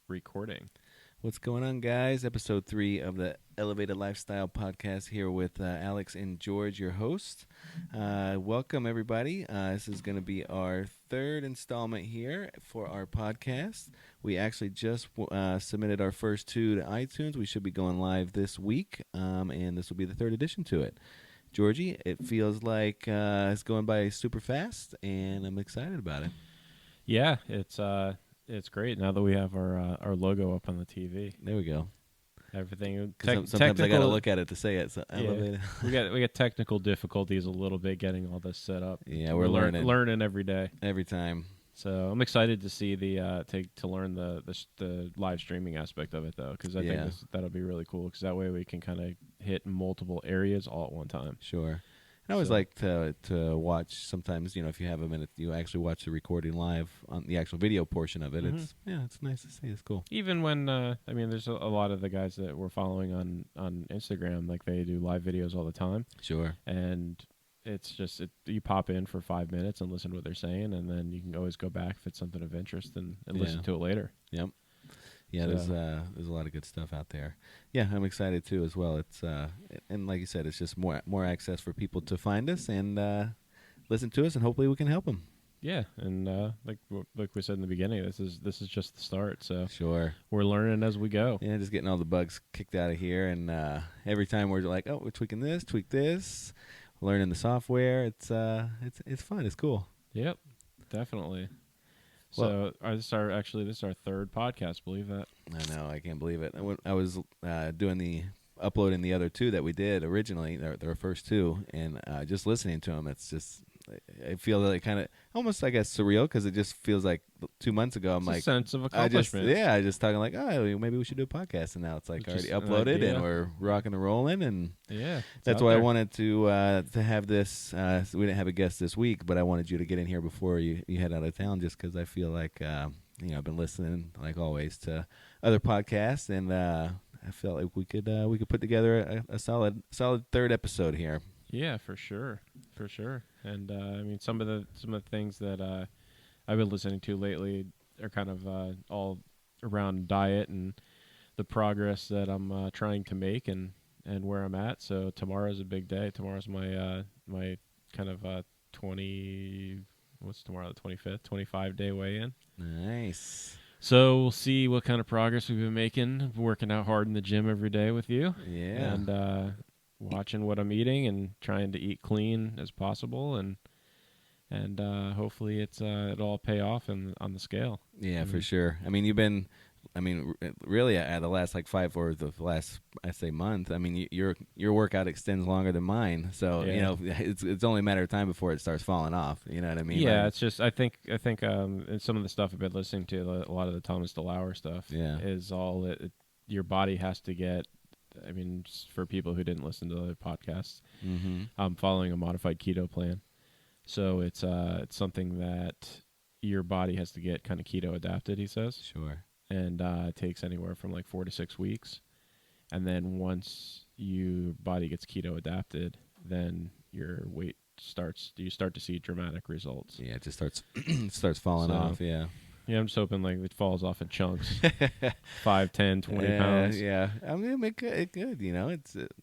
recording. What's going on, guys? Episode 3 of the Elevated Lifestyle Podcast here with Alex and George, your host. Welcome, everybody. This is going to be our third installment here for our podcast. We actually just submitted our first 2 to iTunes. We should be going live this week, and this will be the third edition to it. Georgie, it feels like it's going by super fast, and I'm excited about it. Yeah, it's great now that we have our logo up on the TV. There we go. Everything. Sometimes I got to look at it to say it. So elevated. we got technical difficulties a little bit getting all this set up. Yeah, we're learning every day, every time. So I'm excited to see to learn the live streaming aspect of it though, because I think that'll be really cool. Because that way we can kind of hit multiple areas all at one time. Sure. I always like to watch. Sometimes, if you have a minute, you actually watch the recording live on the actual video portion of it. Mm-hmm. It's nice to see. It's cool. Even when there's a lot of the guys that we're following on Instagram, like they do live videos all the time. Sure. And it's just you pop in for 5 minutes and listen to what they're saying, and then you can always go back if it's something of interest and listen to it later. Yep. Yeah, there's a lot of good stuff out there. Yeah, I'm excited too as well. It's and like you said, it's just more access for people to find us and listen to us, and hopefully we can help them. Yeah, and like we said in the beginning, this is just the start. So sure, we're learning as we go. Yeah, just getting all the bugs kicked out of here, and every time we're like, oh, we're tweak this, learning the software. It's fun. It's cool. Yep, definitely. So this is our third podcast. Believe that? I know. I can't believe it. I was uploading the other 2 that we did originally, their first 2, and just listening to them, it's just, I feel like kind of almost, I guess, surreal, because it just feels like 2 months ago. I'm like, a sense of accomplishment. I just talking like, oh, maybe we should do a podcast, and now it's like already uploaded and we're rocking and rolling, and that's why I wanted to have this. We didn't have a guest this week, but I wanted you to get in here before you head out of town, just because I feel like I've been listening like always to other podcasts, and I felt like we could put together a solid third episode here. Yeah, for sure. And some of the things that I've been listening to lately are kind of all around diet and the progress that I'm trying to make and where I'm at. So tomorrow's a big day. Tomorrow's my kind of 25-day weigh-in. Nice. So we'll see what kind of progress we've been making, working out hard in the gym every day with you. Yeah. And watching what I'm eating and trying to eat clean as possible, and hopefully it'll all pay off on the scale. Yeah, for sure. I mean, you've been, really at the last like 5 or the last, I say, month. I mean, your workout extends longer than mine, so it's only a matter of time before it starts falling off. You know what I mean? Yeah, it's just I think some of the stuff I've been listening to, a lot of the Thomas DeLauer stuff, is all your body has to get. I mean, just for people who didn't listen to the other podcasts, I'm following a modified keto plan. So it's something that your body has to get kind of keto adapted, he says. Sure. And it takes anywhere from like 4 to 6 weeks. And then once your body gets keto adapted, then your weight you start to see dramatic results. Yeah, it just starts falling off, yeah. Yeah, I'm just hoping like it falls off in chunks, 5, 10, 20 pounds. Yeah, I mean, it could.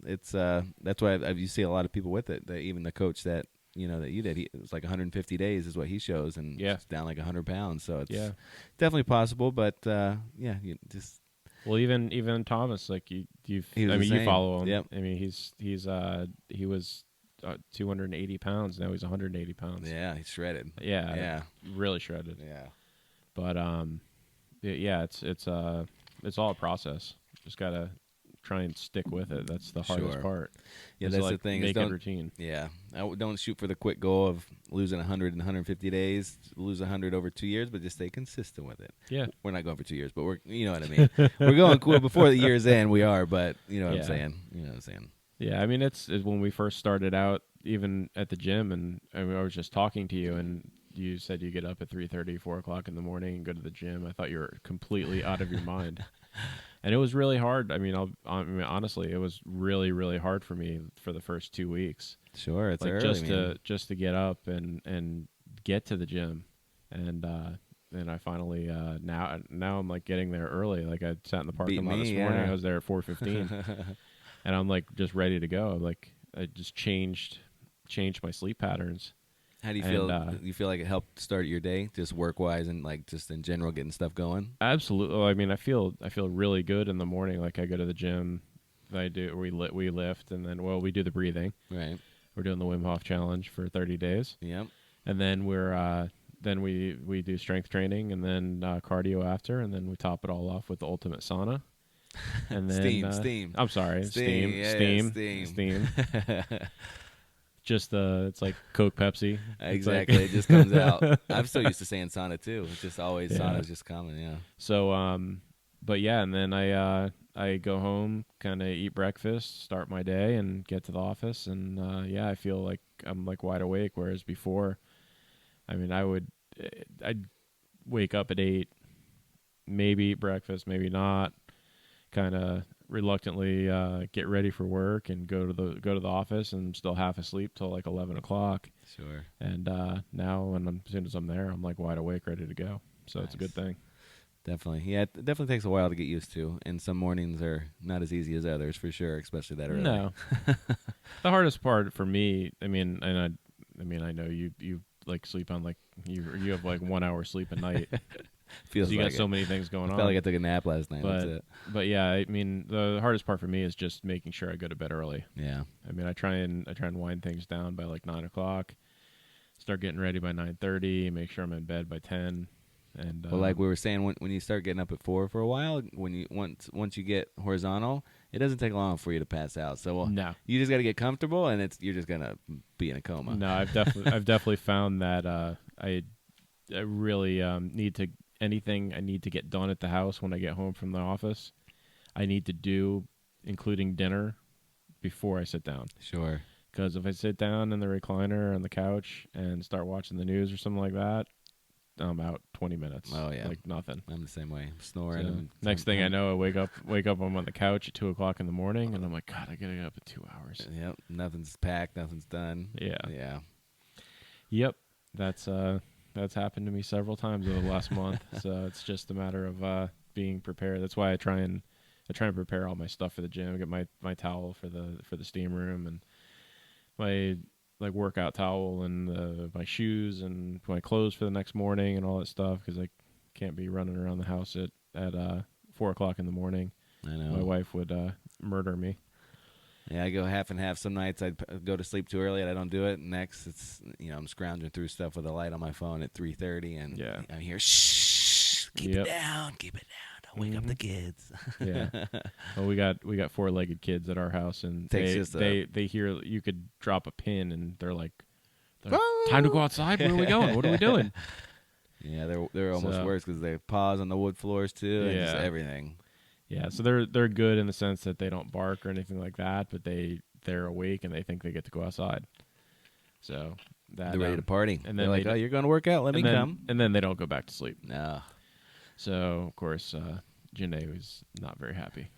It's that's why you see a lot of people with it. Even the coach that that you did, it was like 150 days is what he shows, and it's down like 100 pounds. So it's definitely possible. But you just even Thomas, like you follow him. Yep. I mean, he was 280 pounds. Now he's 180 pounds. Yeah, he's shredded. Yeah, really shredded. Yeah. But it's all a process. Just gotta try and stick with it. That's the hardest part. Yeah, that's the thing. Make it routine. Yeah, don't shoot for the quick goal of losing 100 in 150 days. Lose 100 over 2 years, but just stay consistent with it. Yeah, we're not going for 2 years, but you know what I mean. We're going cool before the year's end. We are, but you know what I'm saying. You know what I'm saying. Yeah, I mean it's when we first started out, even at the gym, and I was just talking to you and. You said you get up at 3:30, 4 o'clock in the morning and go to the gym. I thought you were completely out of your mind. And it was really hard. I mean, honestly, it was really, really hard for me for the first 2 weeks. Sure, it's like early, just to get up and get to the gym. And and I finally now I'm like getting there early. Like I sat in the parking lot this morning. Yeah. I was there at 4:15, and I'm like just ready to go. Like I just changed my sleep patterns. How do you feel? You feel like it helped start your day, just work wise and like just in general getting stuff going? Absolutely. I mean, I feel really good in the morning. Like I go to the gym, we lift, and then we do the breathing. Right. We're doing the Wim Hof challenge for 30 days. Yep. And then we do strength training and then cardio after, and then we top it all off with the ultimate sauna. And then steam. I'm sorry, steam. Just it's like Coke, Pepsi. Exactly, it just comes out. I'm so used to saying sauna too. It's just always sauna's just common. Yeah. So but yeah, and then I go home, kind of eat breakfast, start my day, and get to the office, and I feel like I'm like wide awake. Whereas before, I mean, I'd wake up at 8, maybe eat breakfast, maybe not, kind of reluctantly get ready for work and go to the office, and I'm still half asleep till like 11 o'clock. Sure. And now, as soon as I'm there, I'm like wide awake, ready to go. So Nice. It's a good thing. Definitely. Yeah, it definitely takes a while to get used to, and some mornings are not as easy as others for sure, especially that early. No. The hardest part for me, I mean, and I know you like sleep on like you have like 1 hour sleep a night. Feels you like got so many things going on. I felt like I took a nap last night. That's it. But yeah, I mean, the hardest part for me is just making sure I go to bed early. Yeah. I mean, I try and wind things down by like 9 o'clock. Start getting ready by 9:30. Make sure I'm in bed by 10. And well, like we were saying, when you start getting up at 4 for a while, when you once you get horizontal, it doesn't take long for you to pass out. So no, you just got to get comfortable, and you're just gonna be in a coma. No, I've definitely found that I really need to anything I need to get done at the house when I get home from the office. I need to do, including dinner, before I sit down. Sure. Because if I sit down in the recliner on the couch and start watching the news or something like that, I'm out 20 minutes. Oh yeah, like nothing. I'm the same way. I'm snoring. So next thing I know, I wake up. I'm on the couch at 2 o'clock in the morning, and I'm like, God, I gotta get up in 2 hours. Yep, nothing's packed, nothing's done. Yeah. Yep, that's happened to me several times over the last month. So it's just a matter of being prepared. That's why I try and prepare all my stuff for the gym. I get my towel for the steam room, and my like workout towel, and my shoes and my clothes for the next morning and all that stuff, because I can't be running around the house at 4 o'clock in the morning. I know. My wife would murder me. Yeah, I go half and half. Some nights I go to sleep too early and I don't do it. Next, it's I'm scrounging through stuff with a light on my phone at 3:30, and I hear shh, keep it down. Don't wake up the kids. Yeah. Well, we got 4-legged kids at our house, and they hear you could drop a pin, and they're like, time to go outside. Where are we going? What are we doing? Yeah, they're almost worse because they paws on the wood floors too, and just everything. Yeah, so they're good in the sense that they don't bark or anything like that, but they're awake and they think they get to go outside. So that they're ready to party, and then they're like, "Oh, you're going to work out? Let me come." And then they don't go back to sleep. No. So of course, Janae was not very happy.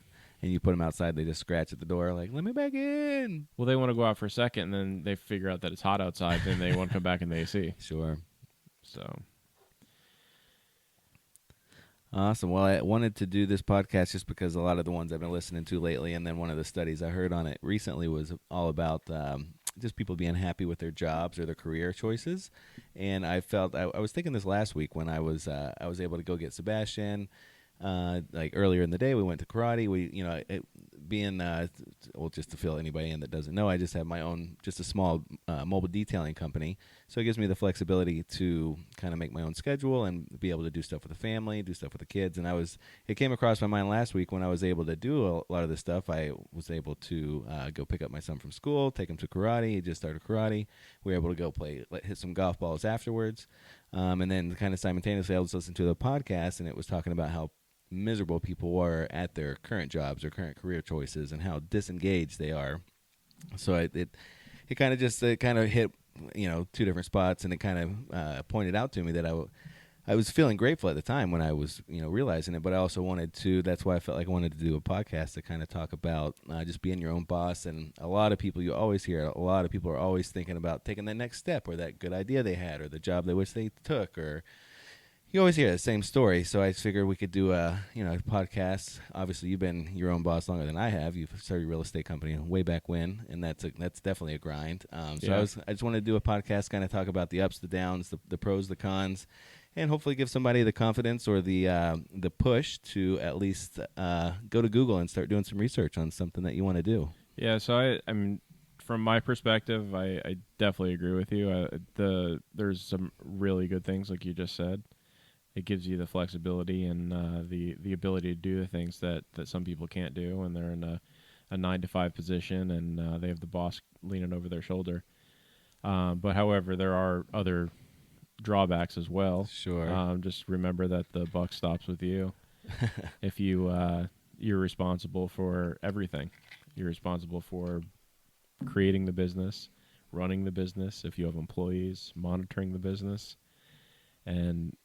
And you put them outside, they just scratch at the door, like, "Let me back in." Well, they want to go out for a second, and then they figure out that it's hot outside, then they want to come back in the AC. Sure. So. Awesome. Well, I wanted to do this podcast just because a lot of the ones I've been listening to lately, and then one of the studies I heard on it recently was all about just people being happy with their jobs or their career choices. And I felt I was thinking this last week when I was able to go get Sebastian. Like earlier in the day, we went to karate. Just to fill anybody in that doesn't know, I just have my own, just a small mobile detailing company. So it gives me the flexibility to kind of make my own schedule and be able to do stuff with the family, do stuff with the kids. And it came across my mind last week when I was able to do a lot of this stuff. I was able to go pick up my son from school, take him to karate. He just started karate. We were able to go hit some golf balls afterwards. And then kind of simultaneously I was listening to the podcast, and it was talking about how miserable people were at their current jobs or current career choices and how disengaged they are. So it kind of hit two different spots, and it kind of pointed out to me that I was feeling grateful at the time when I was realizing it, but I also that's why I felt like I wanted to do a podcast to kind of talk about just being your own boss. And a lot of people, you always hear, a lot of people are always thinking about taking that next step, or that good idea they had, or the job they wish they took, or you always hear the same story. So I figured we could do a podcast. Obviously, you've been your own boss longer than I have. You've started a real estate company way back when, and that's definitely a grind. So I just wanted to do a podcast, kind of talk about the ups, the downs, the pros, the cons, and hopefully give somebody the confidence or the push to at least go to Google and start doing some research on something that you want to do. Yeah. So I mean, from my perspective, I definitely agree with you. There's some really good things, like you just said. It gives you the flexibility and the ability to do the things that some people can't do when they're in a 9-to-5 position and they have the boss leaning over their shoulder. But however, there are other drawbacks as well. Sure. Just remember that the buck stops with you. If you're responsible for everything. You're responsible for creating the business, running the business, if you have employees, monitoring the business, and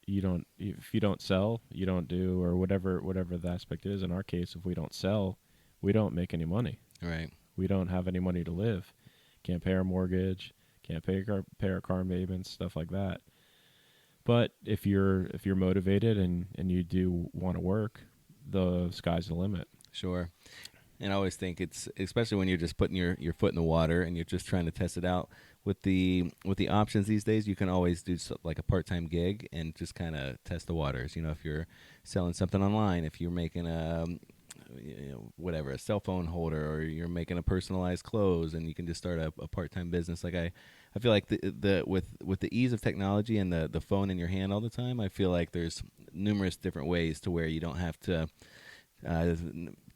if you don't sell, you don't do, or whatever the aspect is. In our case, if we don't sell, we don't make any money. Right. We don't have any money to live. Can't pay our mortgage, can't pay our car payments, stuff like that. But if you're motivated and you do want to work, the sky's the limit. Sure. And I always think it's, especially when you're just putting your foot in the water and you're just trying to test it out, with the options these days, you can always do like a part-time gig and just kind of test the waters. If you're selling something online, if you're making a cell phone holder, or you're making a personalized clothes, and you can just start a part-time business. Like I feel like with the ease of technology and the phone in your hand all the time, I feel like there's numerous different ways to where you don't have to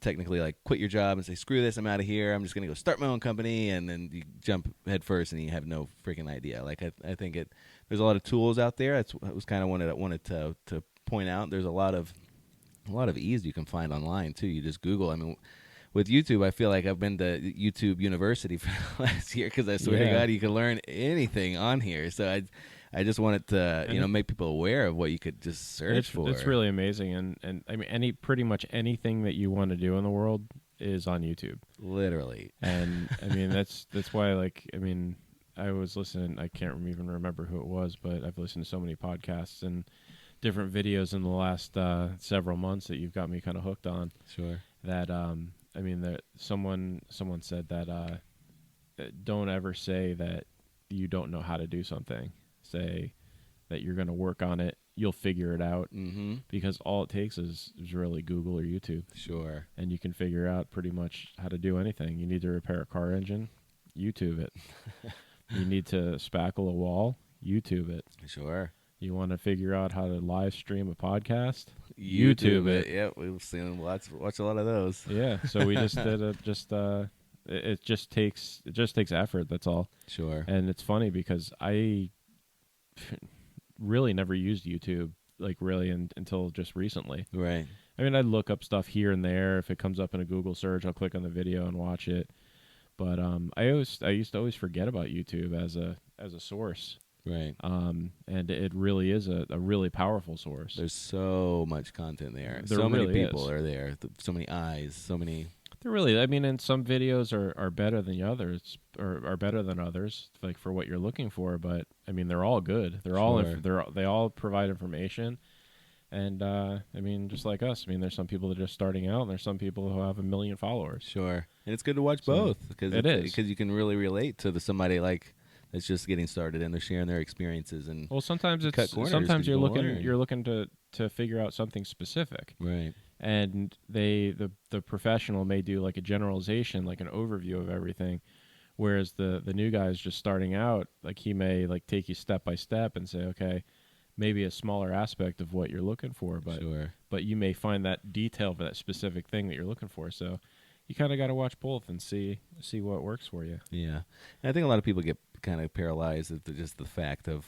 technically like quit your job and say, screw this, I'm out of here, I'm just going to go start my own company, and then you jump head first and you have no freaking idea. Like I think there's a lot of tools out there. That was kind of wanted to point out. There's a lot of ease you can find online too. You just Google. I mean, with YouTube, I feel like I've been to YouTube University for the last year, because I swear to God, you can learn anything on here. So I just wanted to, make people aware of what you could just search for. It's really amazing, and I mean, pretty much anything that you want to do in the world is on YouTube. Literally. And I mean, that's why, like, I mean, I was listening. I can't even remember who it was, but I've listened to so many podcasts and different videos in the last several months that you've got me kind of hooked on. Sure. That I mean, that someone said that don't ever say that you don't know how to do something. Say that you're going to work on it, you'll figure it out, because all it takes is really Google or YouTube. Sure. And you can figure out pretty much how to do anything. You need to repair a car engine, YouTube it. You need to spackle a wall, YouTube it. Sure. You want to figure out how to live stream a podcast, YouTube it. Yeah, we've seen watch a lot of those. Yeah, so we just did it just takes effort, that's all. Sure. And it's funny because I really never used YouTube, like, really until just recently. Right. I mean, I'd look up stuff here and there. If it comes up in a Google search, I'll click on the video and watch it. But I used to always forget about YouTube as a source. Right. And it really is a really powerful source. There's so much content there. There so really many people is. are there. So many eyes. So many. They're really, I mean, and some videos are better than others, or are better than others, like, for what you're looking for. But I mean, they're all good. They all provide information. And I mean, just like us, I mean, there's some people that are just starting out, and there's some people who have 1 million followers. Sure. And it's good to watch both, because because you can really relate to somebody like that's just getting started, and they're sharing their experiences. And well, sometimes you're looking to figure out something specific. Right. And the professional may do like a generalization, like an overview of everything, whereas the new guy is just starting out. Like, he may like take you step by step and say, okay, maybe a smaller aspect of what you're looking for, but sure. But you may find that detail for that specific thing that you're looking for. So you kind of got to watch both and see what works for you. Yeah, and I think a lot of people get kind of paralyzed at just the fact of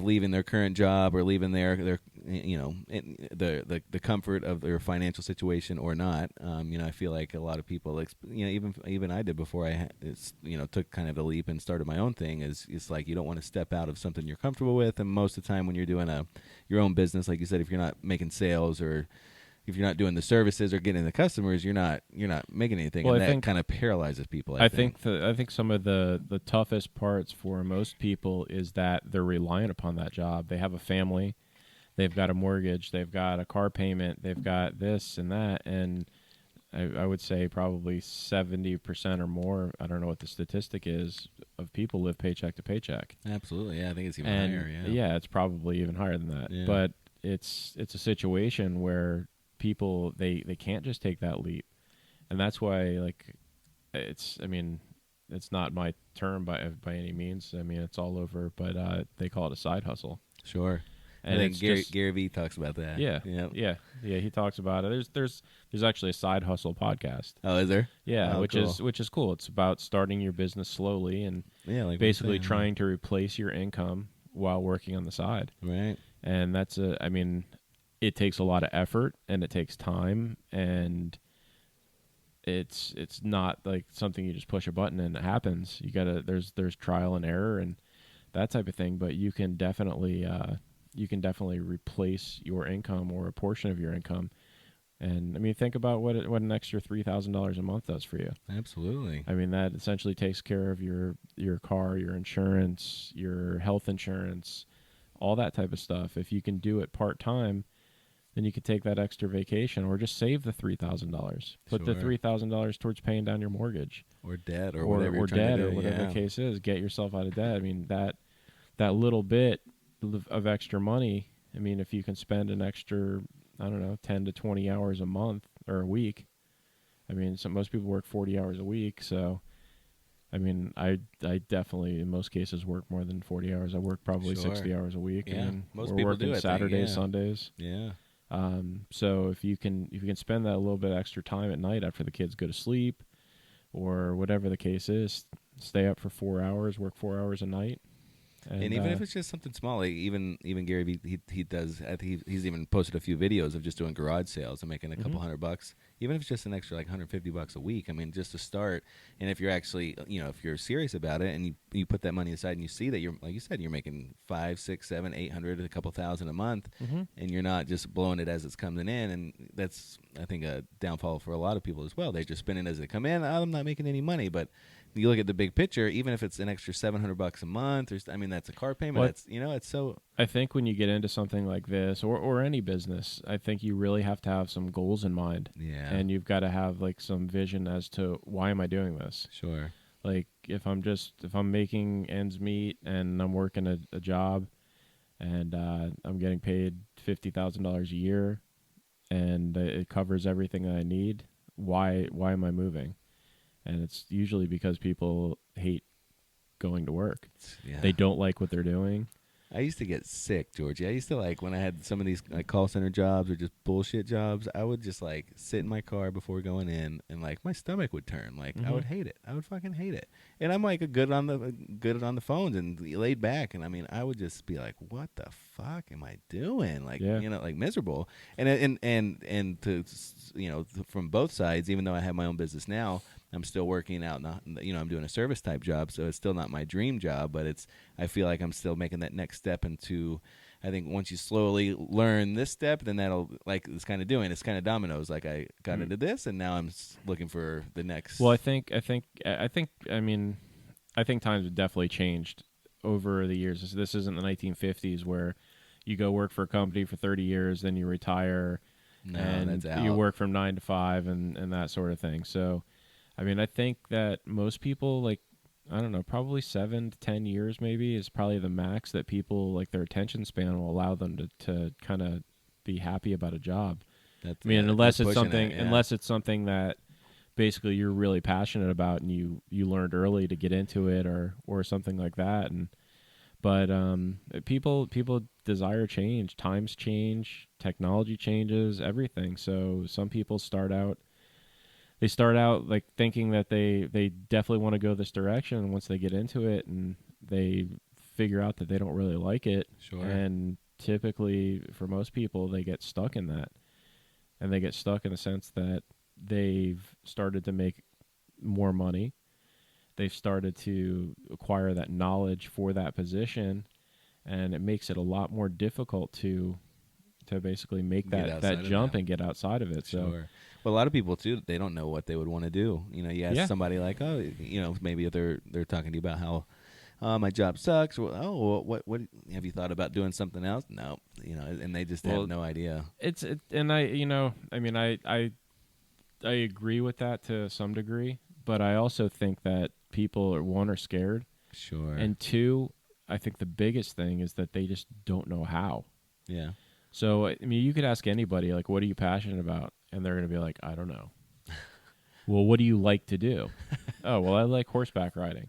leaving their current job, or leaving their the comfort of their financial situation, or not. I feel like a lot of people, like, even I did before I took kind of the leap and started my own thing. It's like you don't want to step out of something you're comfortable with, and most of the time when you're doing your own business, like you said, if you're not making sales, or if you're not doing the services or getting the customers, you're not making anything, well, and that kind of paralyzes people. I think some of the toughest parts for most people is that they're reliant upon that job. They have a family, they've got a mortgage, they've got a car payment, they've got this and that, and I would say probably 70% or more, I don't know what the statistic is, of people live paycheck to paycheck. Absolutely, yeah. I think it's even And higher, yeah, it's probably even higher than that. Yeah. But it's a situation where people, they can't just take that leap. And that's why, like, it's, I mean, it's not my term by any means. I mean, it's all over, but they call it a side hustle. Sure. And I think Gary Vee talks about that. Yeah, Yep. yeah. He talks about it. There's actually a side hustle podcast. Oh, is there? Yeah, Oh, which cool. is cool. It's about starting your business slowly and like basically trying to replace your income while working on the side. Right. And that's I mean, it takes a lot of effort and it takes time, and it's not like something you just push a button and it happens. You gotta there's trial and error and that type of thing, but you can definitely replace your income or a portion of your income. And I mean, think about what an extra $3,000 a month does for you. Absolutely. I mean, that essentially takes care of your car, your insurance, your health insurance, all that type of stuff. If you can do it part time, then you could take that extra vacation or just save the $3,000. Put the $3,000 towards paying down your mortgage or debt or whatever you're trying debt to do. Or whatever the case is. Get yourself out of debt. I mean, that little bit of extra money, I mean, if you can spend an extra, I don't know, 10 to 20 hours a month or a week. I mean, most people work 40 hours a week, so I mean, I definitely in most cases work more than 40 hours. I work probably 60 hours a week. Yeah, I mean, most we're people working do. Saturdays, Sundays. Yeah. So if you can spend that a little bit extra time at night after the kids go to sleep, or whatever the case is, stay up for 4 hours, work 4 hours a night. And even if it's just something small, like even Gary Vee, he does. I think he's even posted a few videos of just doing garage sales and making a couple $100. Even if it's just an extra like $150 a week. I mean, just to start. And if you're actually, if you're serious about it, and you put that money aside, and you see that you're, like you said, you're making $500, $600, $700, $800, a couple thousand a month, and you're not just blowing it as it's coming in. And that's, I think, a downfall for a lot of people as well. They just spend it as they come in. I'm not making any money, but you look at the big picture, even if it's an extra $700 a month, or I mean, that's a car payment. That's it's so. I think when you get into something like this, or any business, I think you really have to have some goals in mind. Yeah. And you've got to have like some vision as to why am I doing this. Sure. Like if I'm making ends meet and I'm working a job, and I'm getting paid $50,000 a year, and it covers everything that I need, why am I moving? And it's usually because people hate going to work. Yeah. They don't like what they're doing. I used to get sick, Georgie. I used to when I had some of these call center jobs or just bullshit jobs, I would just sit in my car before going in, and my stomach would turn. I would hate it. I would fucking hate it. And I'm good on the phones and laid back, and I mean, I would just be like, what the fuck am I doing? Miserable. And to from both sides, even though I have my own business now, I'm still working out. I'm doing a service type job, so it's still not my dream job, but I feel like I'm still making that next step into. I think once you slowly learn this step, then that'll it's kind of doing. It's kind of dominoes. I got into this, and now I'm looking for the next. Well, I think times have definitely changed over the years. This isn't the 1950s where you go work for a company for 30 years, then you retire, and you work from 9 to 5, and that sort of thing. So. I mean, I think that most people, I don't know, probably 7 to 10 years maybe is probably the max that people, their attention span will allow them to kind of be happy about a job. Unless it's something that basically you're really passionate about and you learned early to get into it or something like that. But people desire change. Times change. Technology changes. Everything. So some people start out thinking that they definitely want to go this direction, and once they get into it and they figure out that they don't really like it. Sure. And typically for most people they get stuck in that. And they get stuck in the sense that they've started to make more money. They've started to acquire that knowledge for that position, and it makes it a lot more difficult to basically make that jump and get outside of it. Sure. So well, a lot of people too, they don't know what they would want to do. You ask somebody maybe they're talking to you about how my job sucks. Well, oh, what have you thought about doing something else? No, and they just have no idea. And I agree with that to some degree, but I also think that people are scared. Sure. And two, I think the biggest thing is that they just don't know how. Yeah. So, I mean, you could ask anybody, like, what are you passionate about? And they're going to be like, I don't know. Well, what do you like to do? Oh, well, I like horseback riding,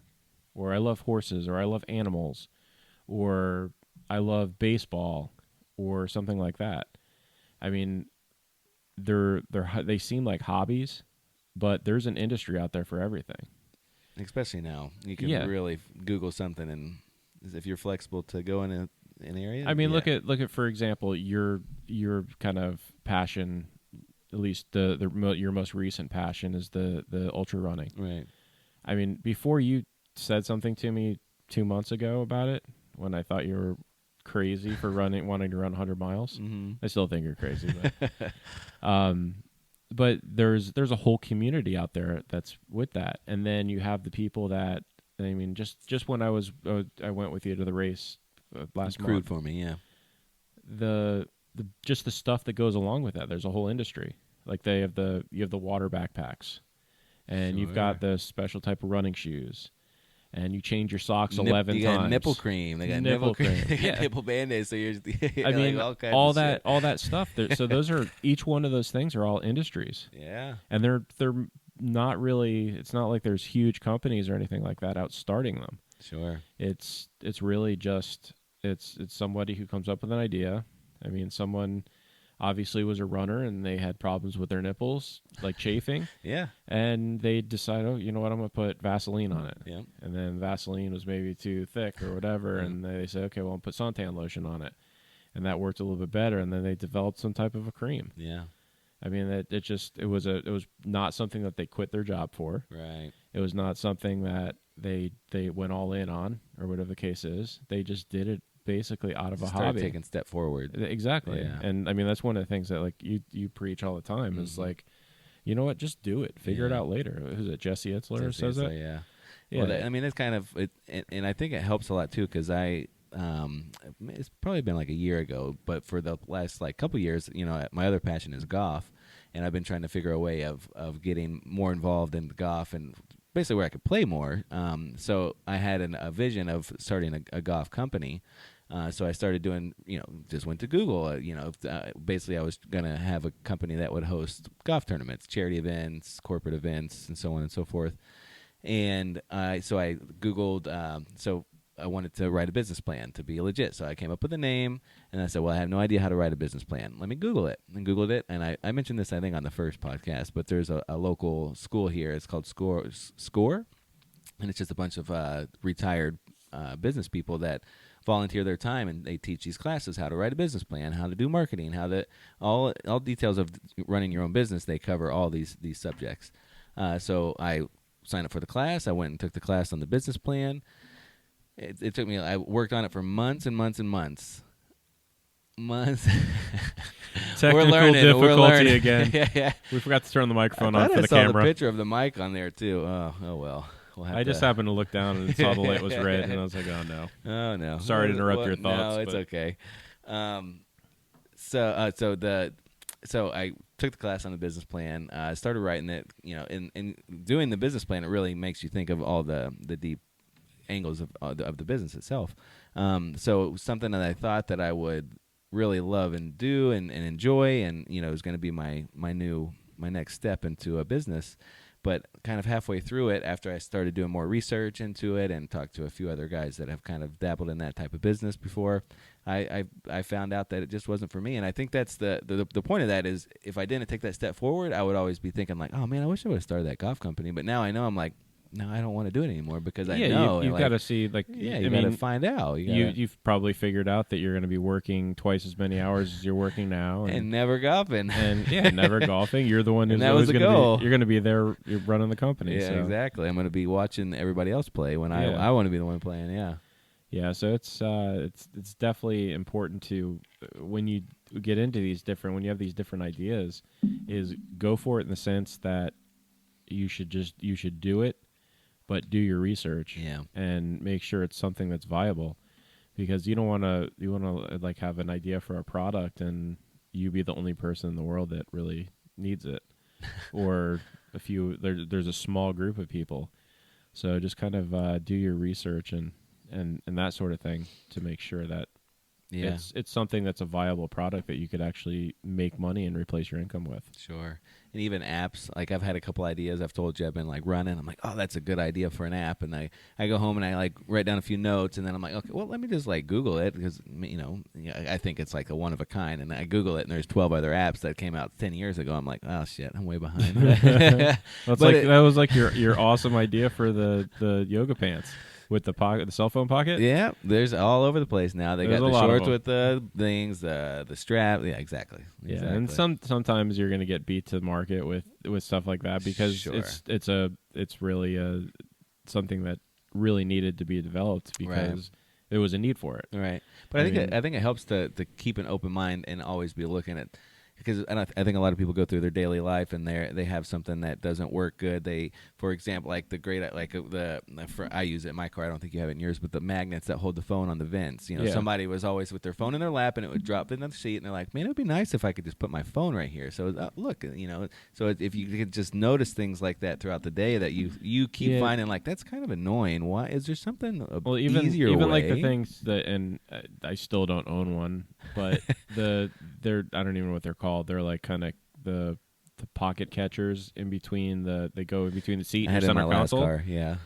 or I love horses, or I love animals, or I love baseball, or something like that. I mean, they seem like hobbies, but there's an industry out there for everything. Especially now, you can really Google something, and if you're flexible to go in an area. I mean, look at for example, your kind of passion. At least your most recent passion is the ultra running. Right. I mean, before you said something to me 2 months ago about it, when I thought you were crazy for wanting to run 100 miles, I still think you're crazy. But there's a whole community out there that's with that, and then you have the people that, I mean, just when I went with you to the race last month. Crude for me, yeah. Just the stuff that goes along with that. There's a whole industry. Like you have the water backpacks, and you've got the special type of running shoes, and you change your socks 11 times. You got nipple cream. They got nipple cream. They got nipple Band-Aids. So I mean, like all that stuff. So those are, each one of those things are all industries. Yeah. And they're not really. It's not like there's huge companies or anything like that out starting them. Sure. It's really just it's somebody who comes up with an idea. I mean, someone obviously was a runner and they had problems with their nipples, like chafing. Yeah. And they decide, oh, you know what, I'm going to put Vaseline on it. Yeah. And then Vaseline was maybe too thick or whatever, and they say, okay, well, I'll put suntan lotion on it. And that worked a little bit better, and then they developed some type of a cream. Yeah. I mean, it was not something that they quit their job for. Right. It was not something that they went all in on, or whatever the case is. They just did it basically out of a hobby. Taking a step forward. Exactly. Yeah. And I mean, that's one of the things that, like, you preach all the time is like, you know what, just do it. Figure it out later. Who's it? Jesse Itzler says that? Yeah. Yeah. Well, I mean, it's kind of it, and I think it helps a lot too, because it's probably been like a year ago, but for the last like couple years, my other passion is golf, and I've been trying to figure a way of getting more involved in golf and basically where I could play more. So I had a vision of starting a golf company. So I started doing, just went to Google. Basically I was going to have a company that would host golf tournaments, charity events, corporate events, and so on and so forth. And so I Googled, so I wanted to write a business plan to be legit. So I came up with a name, and I said, well, I have no idea how to write a business plan. Let me Google it. And Googled it, and I mentioned this, I think, on the first podcast, but there's a local school here. It's called Score, and it's just a bunch of retired business people that volunteer their time, and they teach these classes how to write a business plan, how to do marketing, all details of running your own business. They cover all these subjects. So I signed up for the class. I went and took the class on the business plan. It took me. I worked on it for months and months and months. Technical difficulty again. Yeah. We forgot to turn the microphone on for I the saw camera. the picture of the mic on there too. Oh well. I just happened to look down and saw the light was red, and I was like, oh no. Oh no. Sorry to interrupt your thoughts. No, it's okay. So I took the class on the business plan. I started writing it. In doing the business plan, it really makes you think of all the deep angles of the business itself. So something that I thought that I would really love and do and enjoy, and is going to be my next step into a business. But kind of halfway through it, after I started doing more research into it and talked to a few other guys that have kind of dabbled in that type of business before, I found out that it just wasn't for me. And I think that's the point of that is, if I didn't take that step forward, I would always be thinking like, oh man, I wish I would have started that golf company. But now I know, I'm like, no, I don't want to do it anymore, because I know. You've got to see, like, you got to find out. You've probably figured out that you're going to be working twice as many hours as you're working now, and never golfing, and never golfing. You're the one who's always going to be. You're going to be there. You're running the company. Yeah, so. Exactly. I'm going to be watching everybody else play when I want to be the one playing. Yeah. Yeah. So it's definitely important to, when you get into when you have these different ideas, is go for it in the sense that you should do it. but do your research Yeah. and make sure it's something that's viable, because you want to like have an idea for a product and you be the only person in the world that really needs it, or there's a small group of people. So just kind of do your research and that sort of thing to make sure that it's something that's a viable product that you could actually make money and replace your income with. Sure. And even apps, like I've had a couple ideas. I've told you I've been like running. I'm like, oh, that's a good idea for an app. And I go home and I like write down a few notes, and then I'm like, okay, well, let me just like Google it, because I think it's like a one of a kind. And I Google it, and there's 12 other apps that came out 10 years ago. I'm like, oh shit, I'm way behind. That was like your awesome idea for the yoga pants. With the pocket, the cell phone pocket? Yeah, there's all over the place now. They There's got the shorts with the things, the strap. Yeah, exactly. Yeah, and sometimes you're going to get beat to the market with stuff like that, because it's really something that really needed to be developed, because there was a need for it. Right. But I think it helps to keep an open mind and always be looking at. Because I think a lot of people go through their daily life and they have something that doesn't work good. For example, like I use it in my car. I don't think you have it in yours, but the magnets that hold the phone on the vents. Somebody was always with their phone in their lap and it would drop in the seat, and they're like, "Man, it would be nice if I could just put my phone right here." So look, so if you could just notice things like that throughout the day that you keep finding like that's kind of annoying. Why is there something easier way? Like the things that, and I still don't own one, but I don't even know what they're called. They're like kind of the pocket catchers in between they go in between the seat and the center console. Car, yeah.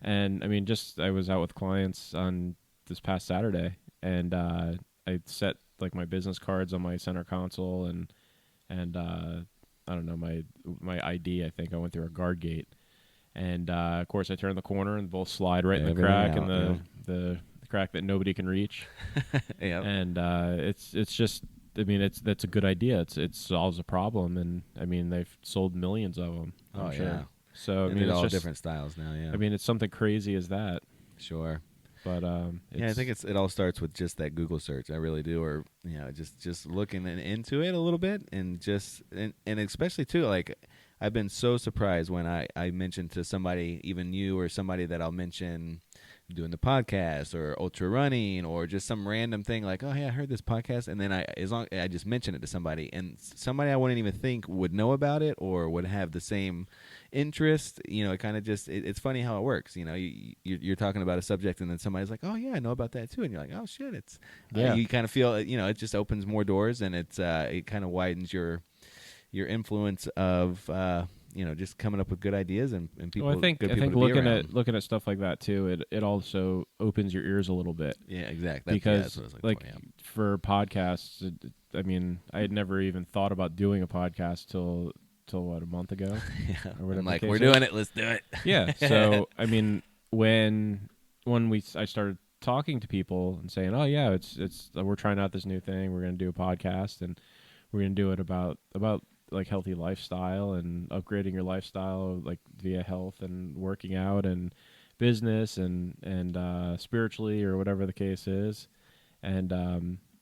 And I mean, I was out with clients on this past Saturday, and I set like my business cards on my center console, and I don't know, my ID. I think I went through a guard gate, and of course I turned the corner and both slide right in the crack the crack that nobody can reach. Yeah. And it's just. I mean, that's a good idea. It solves a problem, and I mean, they've sold millions of them. I'm sure. Yeah. So I mean, it's all just different styles now. Yeah. I mean, it's something crazy as that. Sure. But I think it all starts with just that Google search. I really do, or just looking into it a little bit, and especially too, like I've been so surprised when I mention to somebody, even you or somebody that I'll mention doing the podcast or ultra running or just some random thing like, oh hey, I heard this podcast, and then I just mention it to somebody, and somebody I wouldn't even think would know about it or would have the same interest. It kind of just it's funny how it works. You're talking about a subject, and then somebody's like, oh yeah, I know about that too, and you're like, oh shit, it's you kind of feel it just opens more doors, and it kind of widens your influence of just coming up with good ideas and people. Well, I think looking at stuff like that too, it also opens your ears a little bit. Yeah, exactly. Because for podcasts, I mean, I had never even thought about doing a podcast till what, a month ago. Yeah, I'm like, we're doing it. Let's do it. Yeah. So I mean, when I started talking to people and saying, oh yeah, it's we're trying out this new thing. We're going to do a podcast, and we're going to do it about like healthy lifestyle and upgrading your lifestyle, like via health and working out and business and spiritually or whatever the case is. And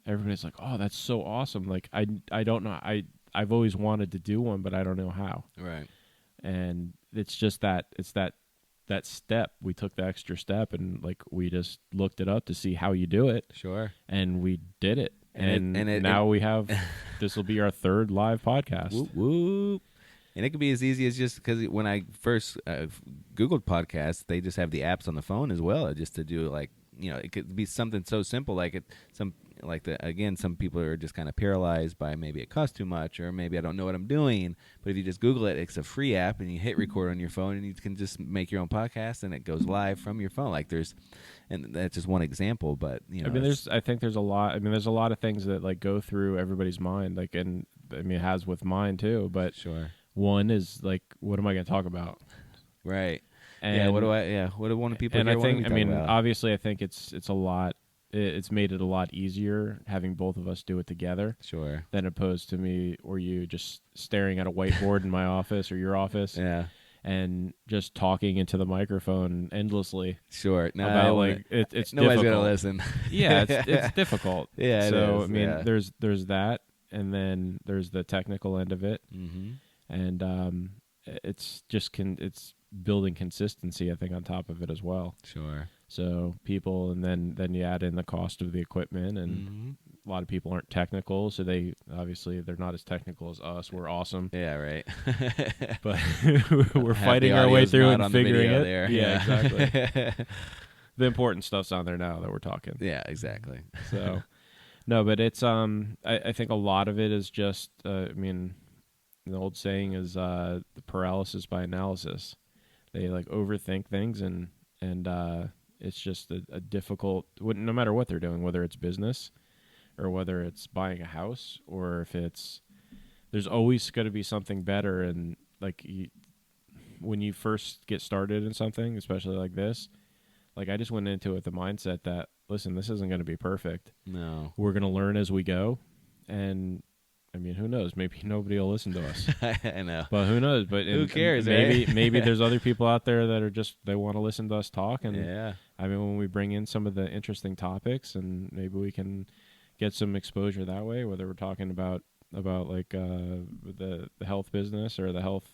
everybody's like, oh, that's so awesome. Like I don't know. I've always wanted to do one, but I don't know how. Right. And it's just that step. We took the extra step, and like we just looked it up to see how you do it. Sure. And we did it. And now we have, this will be our third live podcast. Whoop, whoop. And it could be as easy as just, because when I first Googled podcasts, they just have the apps on the phone as well, just to do like, it could be something so simple like some people are just kind of paralyzed by maybe it costs too much, or maybe I don't know what I'm doing. But if you just Google it, it's a free app, and you hit record on your phone, and you can just make your own podcast, and it goes live from your phone. And that's just one example, but I mean, I think there's a lot. I mean, there's a lot of things that like go through everybody's mind, like, and I mean, it has with mine too. But sure, one is like, what am I going to talk about? Right. And what do one people? And I think, about? Obviously, I think it's a lot. It's made it a lot easier having both of us do it together. Sure. Than opposed to me or you just staring at a whiteboard in my office or your office. Yeah. And just talking into the microphone endlessly. Sure. No, about like it's nobody's difficult. Gonna listen. Yeah, it's difficult. Yeah. So I mean, there's that, and then there's the technical end of it, mm-hmm. and it's just it's building consistency, I think, on top of it as well. Sure. So people, and then you add in the cost of the equipment, and a lot of people aren't technical, so they're not as technical as us. We're awesome. Yeah, right. But we're fighting our way through and figuring it. There. Yeah, exactly. The important stuff's on there now that we're talking. Yeah, exactly. So, no, but it's I think a lot of it is just I mean, the old saying is the paralysis by analysis. They like overthink things, and it's just a difficult, no matter what they're doing, whether it's business or whether it's buying a house, or if there's always going to be something better. And like when you first get started in something, especially like this, like I just went into it with the mindset that, listen, this isn't going to be perfect. No. We're going to learn as we go. And I mean, who knows? Maybe nobody will listen to us. I know. But who knows? But who cares, maybe right? maybe there's other people out there that are just, they want to listen to us talk. And yeah. I mean, when we bring in some of the interesting topics, and maybe we can get some exposure that way, whether we're talking about like the health business, or the health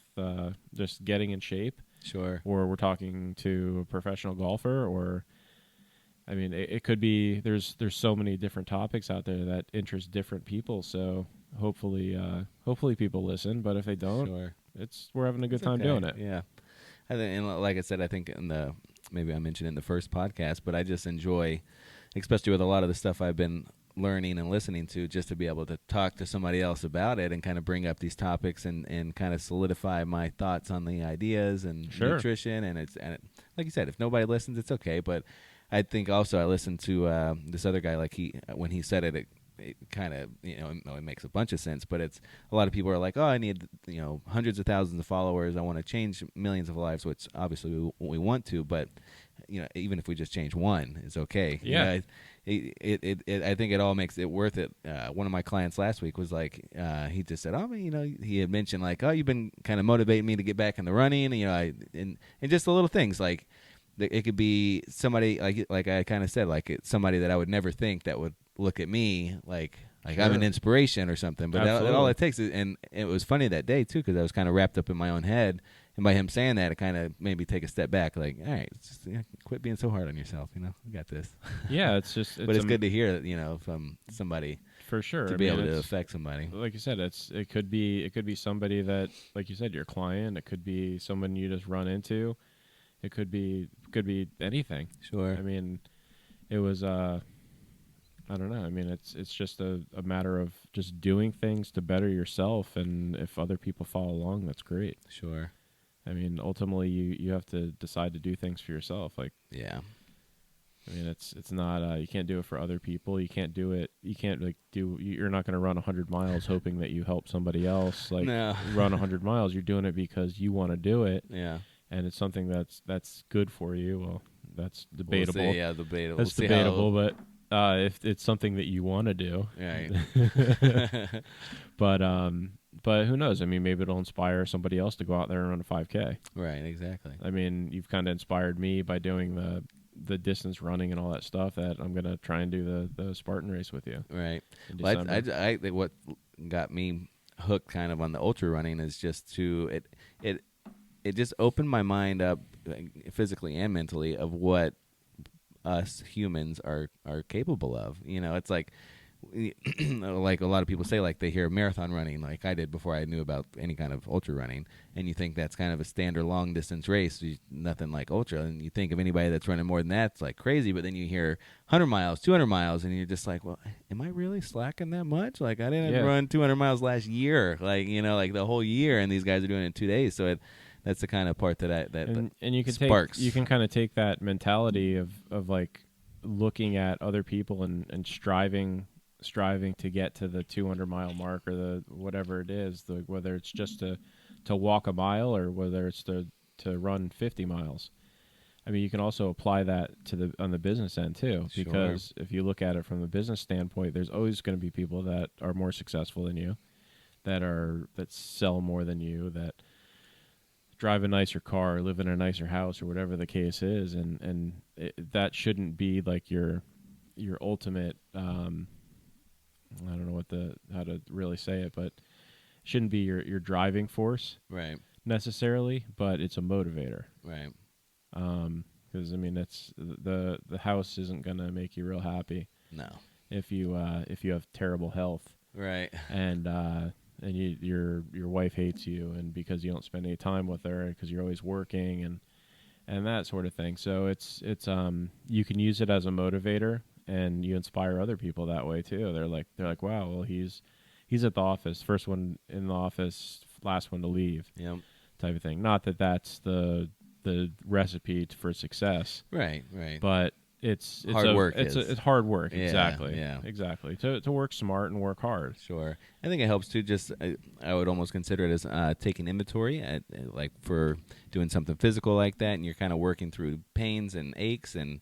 just getting in shape. Sure. Or we're talking to a professional golfer, or I mean, it could be, there's so many different topics out there that interest different people. So hopefully people listen. But if they don't, sure, we're having a good time doing it. Yeah, I think, and like I said, I think maybe I mentioned in the first podcast, but I just enjoy, especially with a lot of the stuff I've been learning and listening to, just to be able to talk to somebody else about it and kind of bring up these topics and kind of solidify my thoughts on the ideas and nutrition. And like you said, if nobody listens, it's okay. But I think also I listened to this other guy, like when he said it kind of, it makes a bunch of sense, but it's a lot of people are like, oh, I need, hundreds of thousands of followers. I want to change millions of lives, which obviously we want to, but even if we just change one, it's okay. Yeah. I think it all makes it worth it. One of my clients last week was like, he just said, oh, he had mentioned like, oh, you've been kind of motivating me to get back in the running, and just the little things like, it could be somebody like I kind of said, like it's somebody that I would never think that would look at me like sure. I'm an inspiration or something. But all it takes is, and it was funny that day too, because I was kind of wrapped up in my own head, and by him saying that, it kind of made me take a step back. Like, all right, just, quit being so hard on yourself. You got this. Yeah, it's just. But it's good to hear that from somebody. For sure, to be able to affect somebody. Like you said, it could be somebody that, like you said, your client. It could be someone you just run into. It could be anything. Sure. I mean, it was I don't know. I mean, it's just a matter of just doing things to better yourself, and if other people follow along, that's great. Sure. I mean, ultimately, you have to decide to do things for yourself. Like, yeah. I mean, it's not you can't do it for other people. You can't do it. You can't you're not going to run 100 miles hoping that you help somebody else. Like, no. Run 100 miles. You're doing it because you want to do it. Yeah. And it's something that's good for you. Well, that's debatable. We'll see, yeah, debatable. That's debatable, but if it's something that you want to do, right? But who knows? I mean, maybe it'll inspire somebody else to go out there and run a 5K. Right, exactly. I mean, you've kind of inspired me by doing the distance running and all that stuff. That I'm gonna try and do the Spartan race with you. Right. Well, I think what got me hooked kind of on the ultra running is just it just opened my mind up physically and mentally of what us humans are capable of. It's like like a lot of people say, like they hear marathon running, like I did before I knew about any kind of ultra running, and you think that's kind of a standard long distance race, nothing like ultra, and you think of anybody that's running more than that, it's like crazy. But then you hear 100 miles, 200 miles, and you're just like, well, am I really slacking that much? Like I didn't run 200 miles last year, like like the whole year, and these guys are doing it in 2 days. So that's the kind of part that you can sparks. You can kind of take that mentality of like looking at other people and striving to get to the 200-mile mark, or the whatever it is, whether it's just to walk a mile or whether it's to run 50 miles. I mean, you can also apply that on the business end too, because if you look at it from the business standpoint, there's always going to be people that are more successful than you, that sell more than you, that drive a nicer car, or live in a nicer house, or whatever the case is, and that shouldn't be like your ultimate. I don't know how to really say it, but it shouldn't be your driving force. Right. necessarily, but it's a motivator. Right. Because I mean, it's the house isn't gonna make you real happy. No. If you have terrible health. Right. And your wife hates you, and because you don't spend any time with her, because you're always working and that sort of thing. So it's you can use it as a motivator, and you inspire other people that way too. They're like, wow, well he's at the office, first one in the office, last one to leave, Yep. type of thing. Not that that's the recipe for success, Right. but it's hard work. It's hard work. Yeah, exactly. Yeah. Exactly. To work smart and work hard. Sure. I think it helps too. Just I would almost consider it as taking inventory, like for doing something physical like that, and you're kind of working through pains and aches and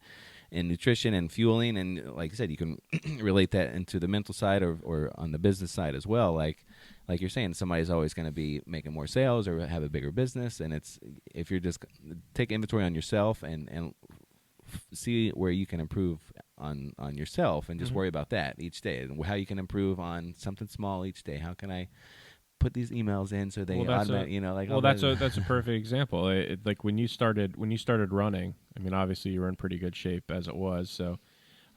nutrition and fueling, and like you said, you can relate that into the mental side or on the business side as well. Like you're saying, somebody's always going to be making more sales or have a bigger business, and it's if you're just take inventory on yourself and see where you can improve on yourself, and just worry about that each day, and how you can improve on something small each day. How can I put these emails in so they automatic, that's a perfect example. Like when you started running, I mean, obviously you were in pretty good shape as it was. So,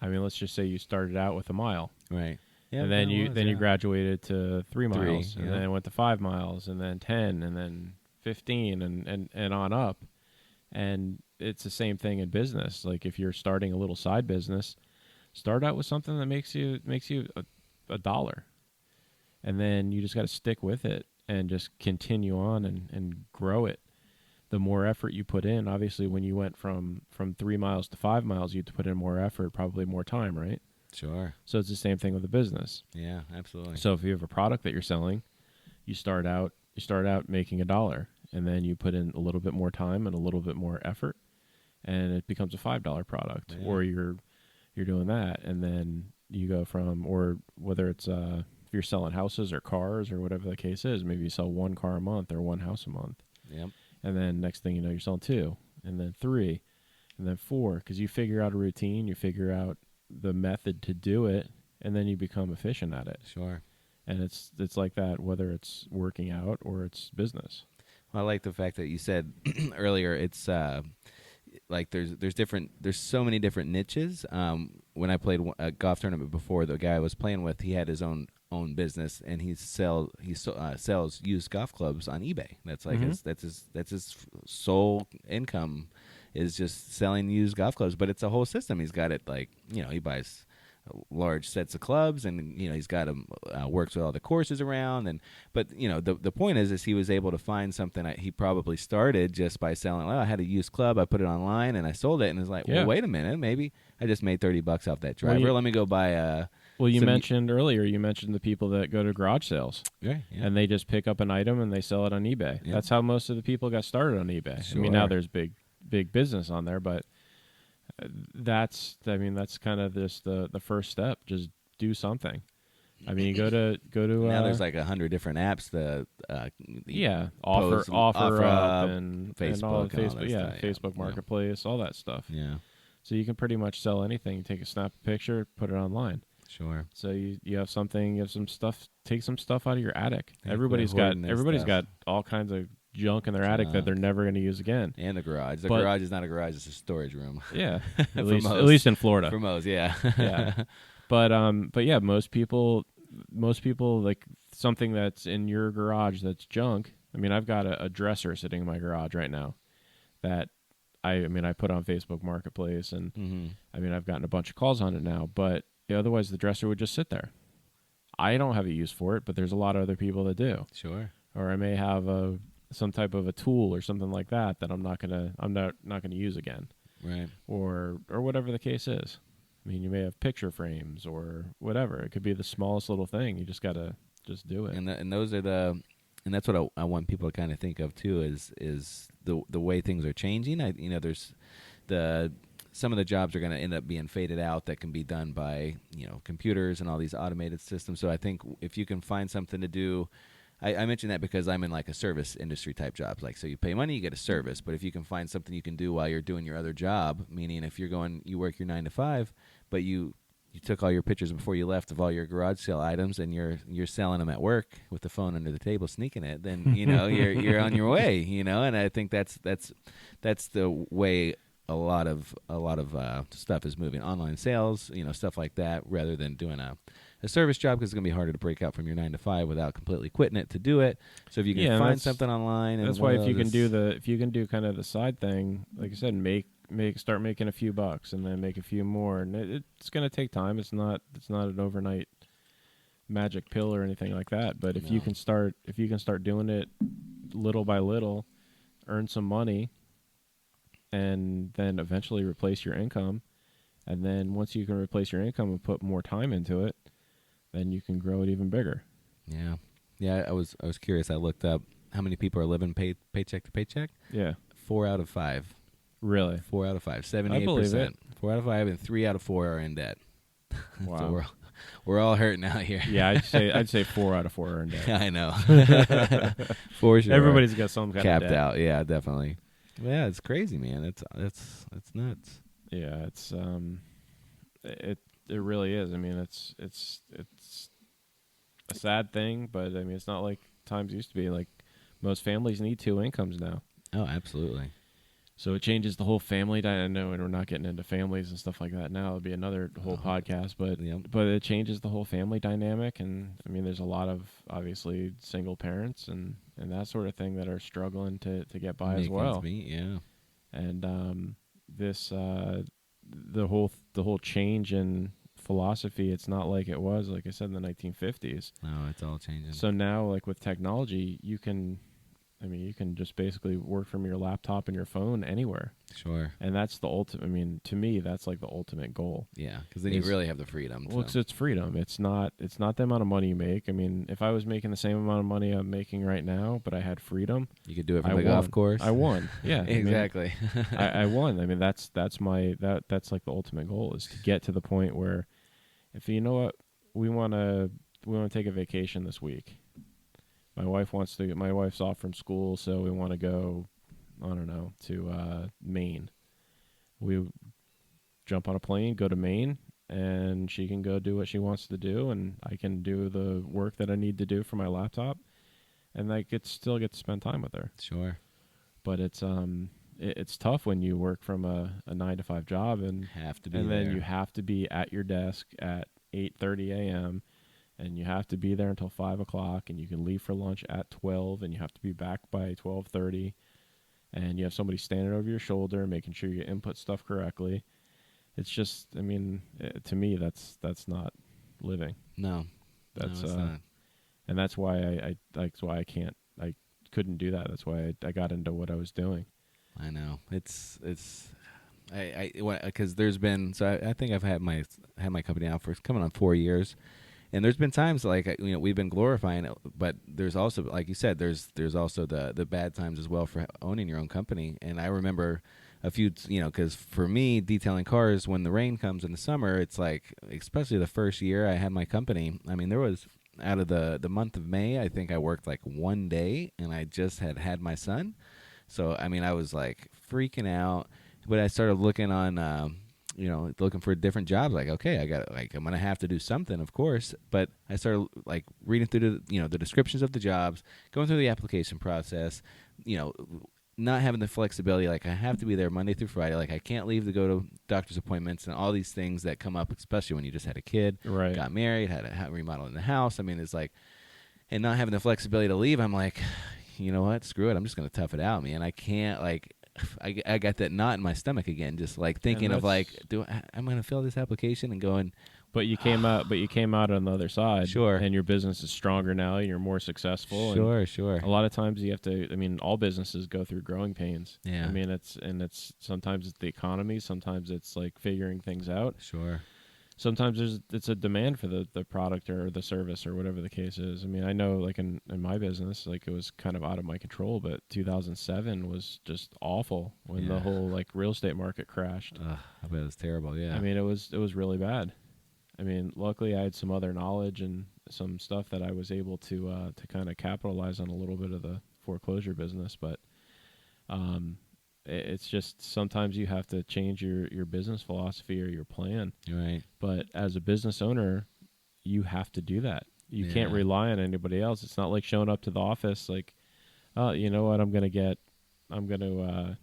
I mean, let's just say you started out with a mile, right? Yeah, and then you graduated to 3 miles, and then went to 5 miles, and then 10, and then 15, and on up. And it's the same thing in business. Like if you're starting a little side business, start out with something that makes you $1, and then you just got to stick with it and just continue on and grow it. The more effort you put in, obviously, when you went from 3 miles to 5 miles, you had to put in more effort, probably more time, right? Sure. So it's the same thing with the business. Yeah, absolutely. So if you have a product that you're selling, you start out making $1. And then you put in a little bit more time and a little bit more effort, and it becomes a $5 product. Yeah. Or you're doing that, and then you go from, or whether it's if you're selling houses or cars or whatever the case is, maybe you sell 1 car a month or 1 house a month. Yep. And then next thing you know, you're selling 2, and then 3, and then 4, because you figure out a routine, you figure out the method to do it, and then you become efficient at it. Sure. And it's like that, whether it's working out or it's business. I like the fact that you said earlier it's like there's so many different niches. When I played a golf tournament before, the guy I was playing with, he had his own business, and he sells used golf clubs on eBay. That's like that's his sole income, is just selling used golf clubs. But it's a whole system. He's got it, like, he buys large sets of clubs, and he's got him works with all the courses around, but the point is he was able to find something that he probably started just by selling. I had a used club, I put it online and I sold it, and it's like, well, wait a minute, maybe I just made $30 off that driver. Let me go buy a. Well, you mentioned earlier, the people that go to garage sales, yeah. And they just pick up an item and they sell it on eBay. Yeah. That's how most of the people got started on eBay. Sure. I mean, now there's big business on there, but that's kind of just the first step. Just do something. I mean, you go to now there's like 100 different apps that offer up and Facebook and all Facebook, stuff, Facebook Marketplace, all that stuff. Yeah. So you can pretty much sell anything. You take a snap picture, put it online. Sure. So you have something, you have some stuff. Take some stuff out of your attic. Everybody's got all kinds of junk in their attic that they're never going to use again. And the garage. The garage is not a garage; it's a storage room. Yeah, at least in Florida. For most, yeah. Yeah, but yeah, most people like something that's in your garage that's junk. I mean, I've got a dresser sitting in my garage right now that I put on Facebook Marketplace, and I mean, I've gotten a bunch of calls on it now, but otherwise the dresser would just sit there. I don't have a use for it, but there's a lot of other people that do. Sure. Or I may have some type of a tool or something like that I'm not gonna use again. Right. Or whatever the case is. I mean, you may have picture frames or whatever. It could be the smallest little thing. You just gotta do it. And those are and that's what I want people to kind of think of too, is the way things are changing. There's some of the jobs are going to end up being faded out that can be done by computers and all these automated systems. So I think if you can find something to do, I mention that because I'm in like a service industry type jobs. Like, so you pay money, you get a service. But if you can find something you can do while you're doing your other job, meaning if you work your 9 to 5, but you you took all your pictures before you left of all your garage sale items, and you're selling them at work with the phone under the table, sneaking it, then you're on your way. And I think that's the way a lot of stuff is moving. Online sales, stuff like that, rather than doing a service job, because it's gonna be harder to break out from your 9 to 5 without completely quitting it to do it. So if you can find something online, that's why if you can do kind of the side thing, like I said, start making a few bucks and then make a few more, and it's gonna take time. It's not an overnight magic pill or anything like that. But if you can start doing it little by little, earn some money, and then eventually replace your income. And then once you can replace your income and put more time into it, then you can grow it even bigger. Yeah. Yeah, I was curious. I looked up how many people are living paycheck to paycheck. Yeah. 4 out of 5. Really? 4 out of 5. 78%. I believe it. 4 out of 5, and 3 out of 4 are in debt. Wow. So we're all hurting out here. Yeah, I'd say 4 out of 4 are in debt. I know. For sure. Everybody's got some kind capped of debt. out. Yeah, definitely. Yeah, it's crazy, man. It's nuts. Yeah, it's it really is. I mean, it's a sad thing, but I mean, it's not like times used to be. Like, most families need 2 incomes now. Oh, absolutely. So it changes the whole family dynamic. I know, and we're not getting into families and stuff like that now. It'll be another whole podcast, but it changes the whole family dynamic. And I mean, there's a lot of obviously single parents and that sort of thing that are struggling to get by as well. Yeah. And this the whole change in philosophy, it's not like it was, like I said, in the 1950s. No, it's all changing. So now, like with technology, you can just basically work from your laptop and your phone anywhere. Sure. And that's the ultimate. I mean, to me, that's like the ultimate goal. Yeah, because then you really have the freedom. Well, it's freedom. It's not the amount of money you make. I mean, if I was making the same amount of money I'm making right now, but I had freedom, you could do it from the golf course. I won. Yeah, exactly. I won. I mean, that's like the ultimate goal, is to get to the point where, if you know what, we want to take a vacation this week. My wife's off from school, so we want to go, I don't know, to Maine. We jump on a plane, go to Maine, and she can go do what she wants to do, and I can do the work that I need to do for my laptop, and I still get to spend time with her. Sure. But it's tough when you work from a 9 to 5 job and then you have to be at your desk at 8:30 a.m. and you have to be there until 5 o'clock, and you can leave for lunch at 12, and you have to be back by 12:30, and you have somebody standing over your shoulder making sure you input stuff correctly. It's just, I mean, to me, that's not living. No, that's it's not. And that's why I couldn't do that. That's why I got into what I was doing. I know because there's been, so I think I've had my company now for coming on 4 years. And there's been times like, we've been glorifying it, but there's also, like you said, there's also the bad times as well for owning your own company. And I remember a few, because for me, detailing cars, when the rain comes in the summer, it's like, especially the first year I had my company, I mean, there was, out of the month of May, I think I worked like 1 day, and I just had my son. So, I mean, I was like freaking out. But I started looking on, looking for different jobs. Like, okay, I'm going to have to do something, of course. But I started like reading through the descriptions of the jobs, going through the application process, not having the flexibility. Like, I have to be there Monday through Friday. Like, I can't leave to go to doctor's appointments and all these things that come up, especially when you just had a kid, right? Got married, had a remodel in the house. I mean, it's like, and not having the flexibility to leave, I'm like, you know what? Screw it. I'm just going to tough it out, man. I can't, like, I got that knot in my stomach again, just like thinking of like, I'm going to fill this application and going. But you came out on the other side. Sure. And your business is stronger now. And you're more successful. Sure. A lot of times you have to, I mean, all businesses go through growing pains. Yeah. I mean, it's sometimes it's the economy. Sometimes it's like figuring things out. Sure. Sometimes it's a demand for the product or the service or whatever the case is. I mean, I know like in my business, like it was kind of out of my control, but 2007 was just awful when the whole like real estate market crashed. I bet it was terrible. Yeah. I mean, it was really bad. I mean, luckily I had some other knowledge and some stuff that I was able to kind of capitalize on a little bit of the foreclosure business, but it's just sometimes you have to change your business philosophy or your plan. Right. But as a business owner, you have to do that. You can't rely on anybody else. It's not like showing up to the office like, oh, you know what, I'm going to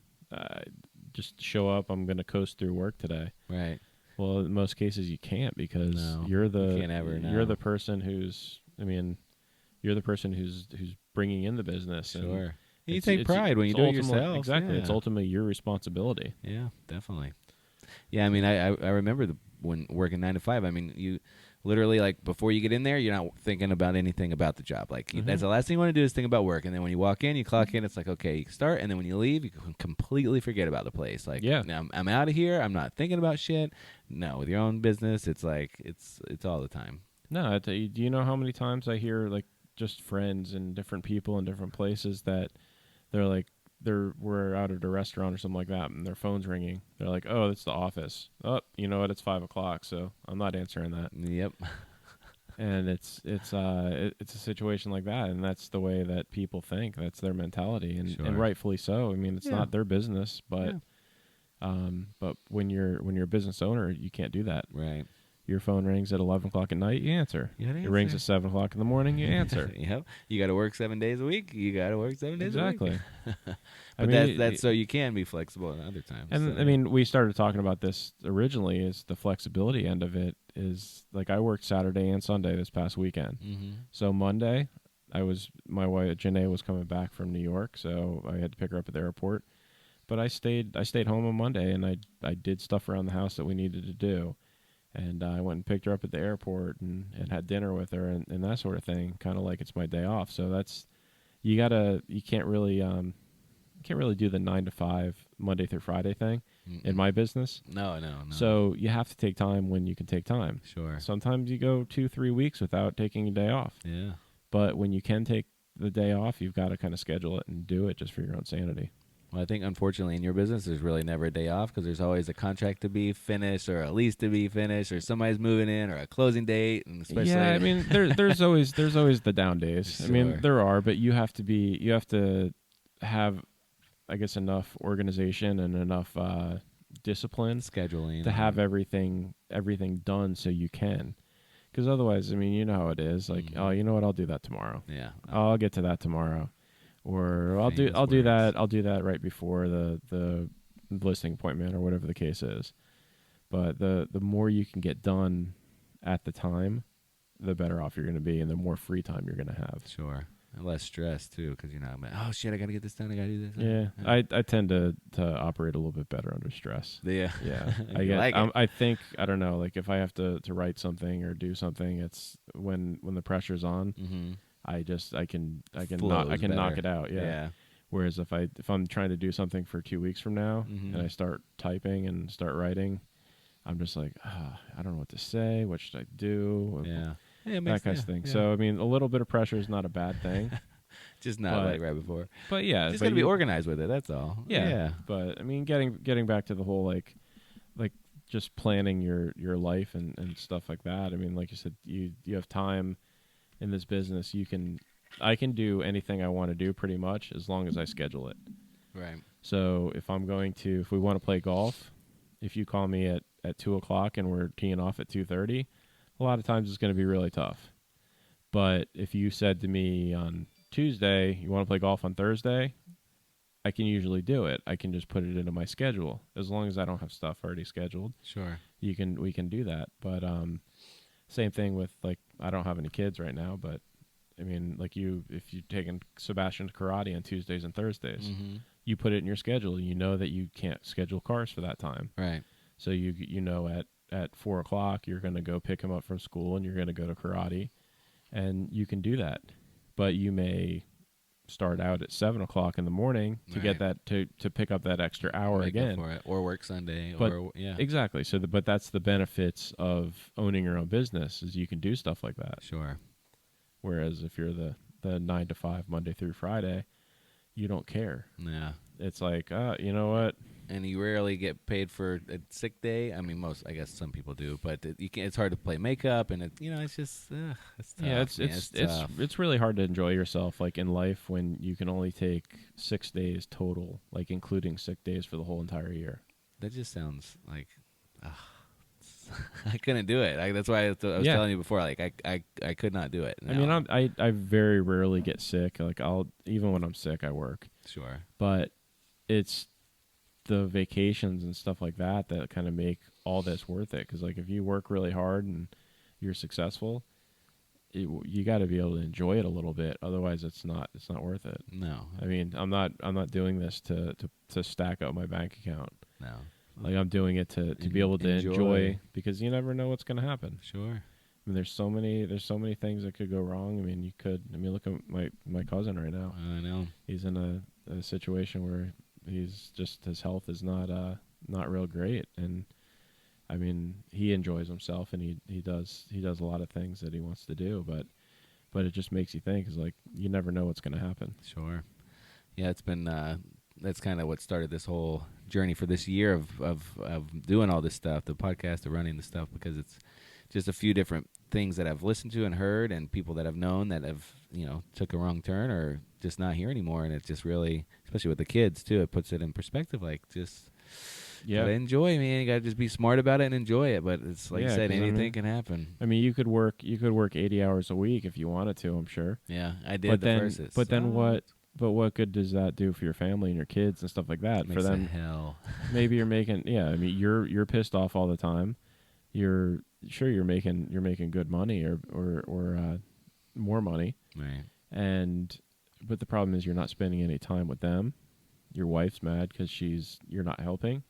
just show up. I'm going to coast through work today. Right. Well, in most cases you can't because you can't ever, you're the person who's, you're the person who's bringing in the business. Sure. And you take pride when you do it yourself. Exactly. Yeah. It's ultimately your responsibility. Yeah, definitely. Yeah, I mean, I remember when working 9 to 5, I mean, you literally, like, before you get in there, you're not thinking about anything about the job. Like, that's the last thing you want to do is think about work. And then when you walk in, you clock in, it's like, okay, you start. And then when you leave, you can completely forget about the place. Like, now I'm out of here. I'm not thinking about shit. No, with your own business, it's like, it's all the time. No, do you know how many times I hear, like, just friends and different people in different places that they're like, we're out at a restaurant or something like that, and their phone's ringing. They're like, "Oh, it's the office." Oh, you know what? It's 5:00, so I'm not answering that. Yep. And it's a situation like that, and that's the way that people think. That's their mentality, and rightfully so. I mean, it's not their business, but when you're a business owner, you can't do that. Right. Your phone rings at 11 o'clock at night, you answer. It rings at 7 o'clock in the morning, you answer. Yep. You got to work 7 days a week. You got to work 7 days a week. Exactly. But that's so you can be flexible at other times. And so. I mean, we started talking about this originally. Is the flexibility end of it is like I worked Saturday and Sunday this past weekend. Mm-hmm. So Monday, my wife Janae was coming back from New York, so I had to pick her up at the airport. But I stayed home on Monday, and I did stuff around the house that we needed to do. And I went and picked her up at the airport and had dinner with her and that sort of thing, kind of like it's my day off. So that's you can't really do the 9 to 5 Monday through Friday thing in my business. No. So you have to take time when you can take time. Sure. Sometimes you go 2-3 weeks without taking a day off. Yeah. But when you can take the day off, you've got to kind of schedule it and do it just for your own sanity. Well, I think, unfortunately, in your business, there's really never a day off because there's always a contract to be finished or a lease to be finished or somebody's moving in or a closing date. And especially I mean, there's always the down days. Sure. I mean, there are, but you have to have, I guess, enough organization and enough discipline scheduling to have everything done so you can. Because otherwise, I mean, you know how it is. Like, oh, you know what? I'll do that tomorrow. Yeah. I'll get to that tomorrow. Or I'll do that right before the listing appointment or whatever the case is. But the more you can get done at the time, the better off you're going to be, and the more free time you're going to have. Sure, and less stress too, because I'm like, oh shit, I got to get this done. I got to do this. Yeah, I tend to operate a little bit better under stress. Yeah. I think I don't know, like if I have to write something or do something, it's when the pressure's on. Mm-hmm. I can knock it out. Yeah. Whereas if I'm trying to do something for 2 weeks from now and I start typing and start writing, I'm just like, I don't know what to say. What should I do? That kind of thing. Yeah. So I mean, a little bit of pressure is not a bad thing. Just not like right before. But yeah, just gotta be organized with it. That's all. Yeah. But I mean, getting back to the whole like just planning your life and stuff like that. I mean, like you said, you have time. In this business, I can do anything I want to do pretty much as long as I schedule it. Right. So if we want to play golf, if you call me at 2:00 and we're teeing off at 2:30, a lot of times it's going to be really tough. But if you said to me on Tuesday, you want to play golf on Thursday, I can usually do it. I can just put it into my schedule as long as I don't have stuff already scheduled. Sure. We can do that. But same thing with, like, I don't have any kids right now, but I mean, like if you're taking Sebastian to karate on Tuesdays and Thursdays, you put it in your schedule. You know that you can't schedule cars for that time. Right. So you know at 4:00 you're going to go pick him up from school and you're going to go to karate, and you can do that. But you may start out at 7:00 in the morning to get that to pick up that extra hour again, for it, or work Sunday, exactly. So, but that's the benefits of owning your own business is you can do stuff like that. Sure. Whereas if you're the 9 to 5 Monday through Friday, you don't care. Yeah. It's like, you know what? and you rarely get paid for a sick day. I mean, I guess some people do, but it's hard to play makeup, and it's just it's tough. Yeah, it's really hard to enjoy yourself like in life when you can only take 6 days total, like including sick days for the whole entire year. That just sounds like I couldn't do it. That's why I was telling you before. Like I could not do it. No. I mean, I very rarely get sick. Like even when I'm sick, I work. Sure. But it's the vacations and stuff like that kind of make all this worth it. Because like if you work really hard and you're successful, you got to be able to enjoy it a little bit. Otherwise, it's not worth it. No. I mean, I'm not doing this to stack up my bank account. No. Like I'm doing it to be able to enjoy because you never know what's going to happen. Sure. I mean, there's so many things that could go wrong. I mean, look at my cousin right now. I know. He's in a situation where his health is not real great, and I mean, he enjoys himself and he does a lot of things that he wants to do, but it just makes you think, is like you never know what's going to happen. Sure. Yeah, it's been that's kind of what started this whole journey for this year of doing all this stuff, the podcast, the running, the stuff, because it's just a few different things that I've listened to and heard, and people that I've known that have took a wrong turn or just not here anymore, and it's just really, especially with the kids too, it puts it in perspective. Like just gotta enjoy, man. You gotta just be smart about it and enjoy it. But it's like you said, anything can happen. I mean, you could work 80 hours a week if you wanted to. I'm sure. Yeah, I did. Then what? But what good does that do for your family and your kids and stuff like that? Makes for them, hell. Maybe you're making. Yeah, I mean, you're pissed off all the time. You're making good money or more money. Right. But the problem is you're not spending any time with them. Your wife's mad because you're not helping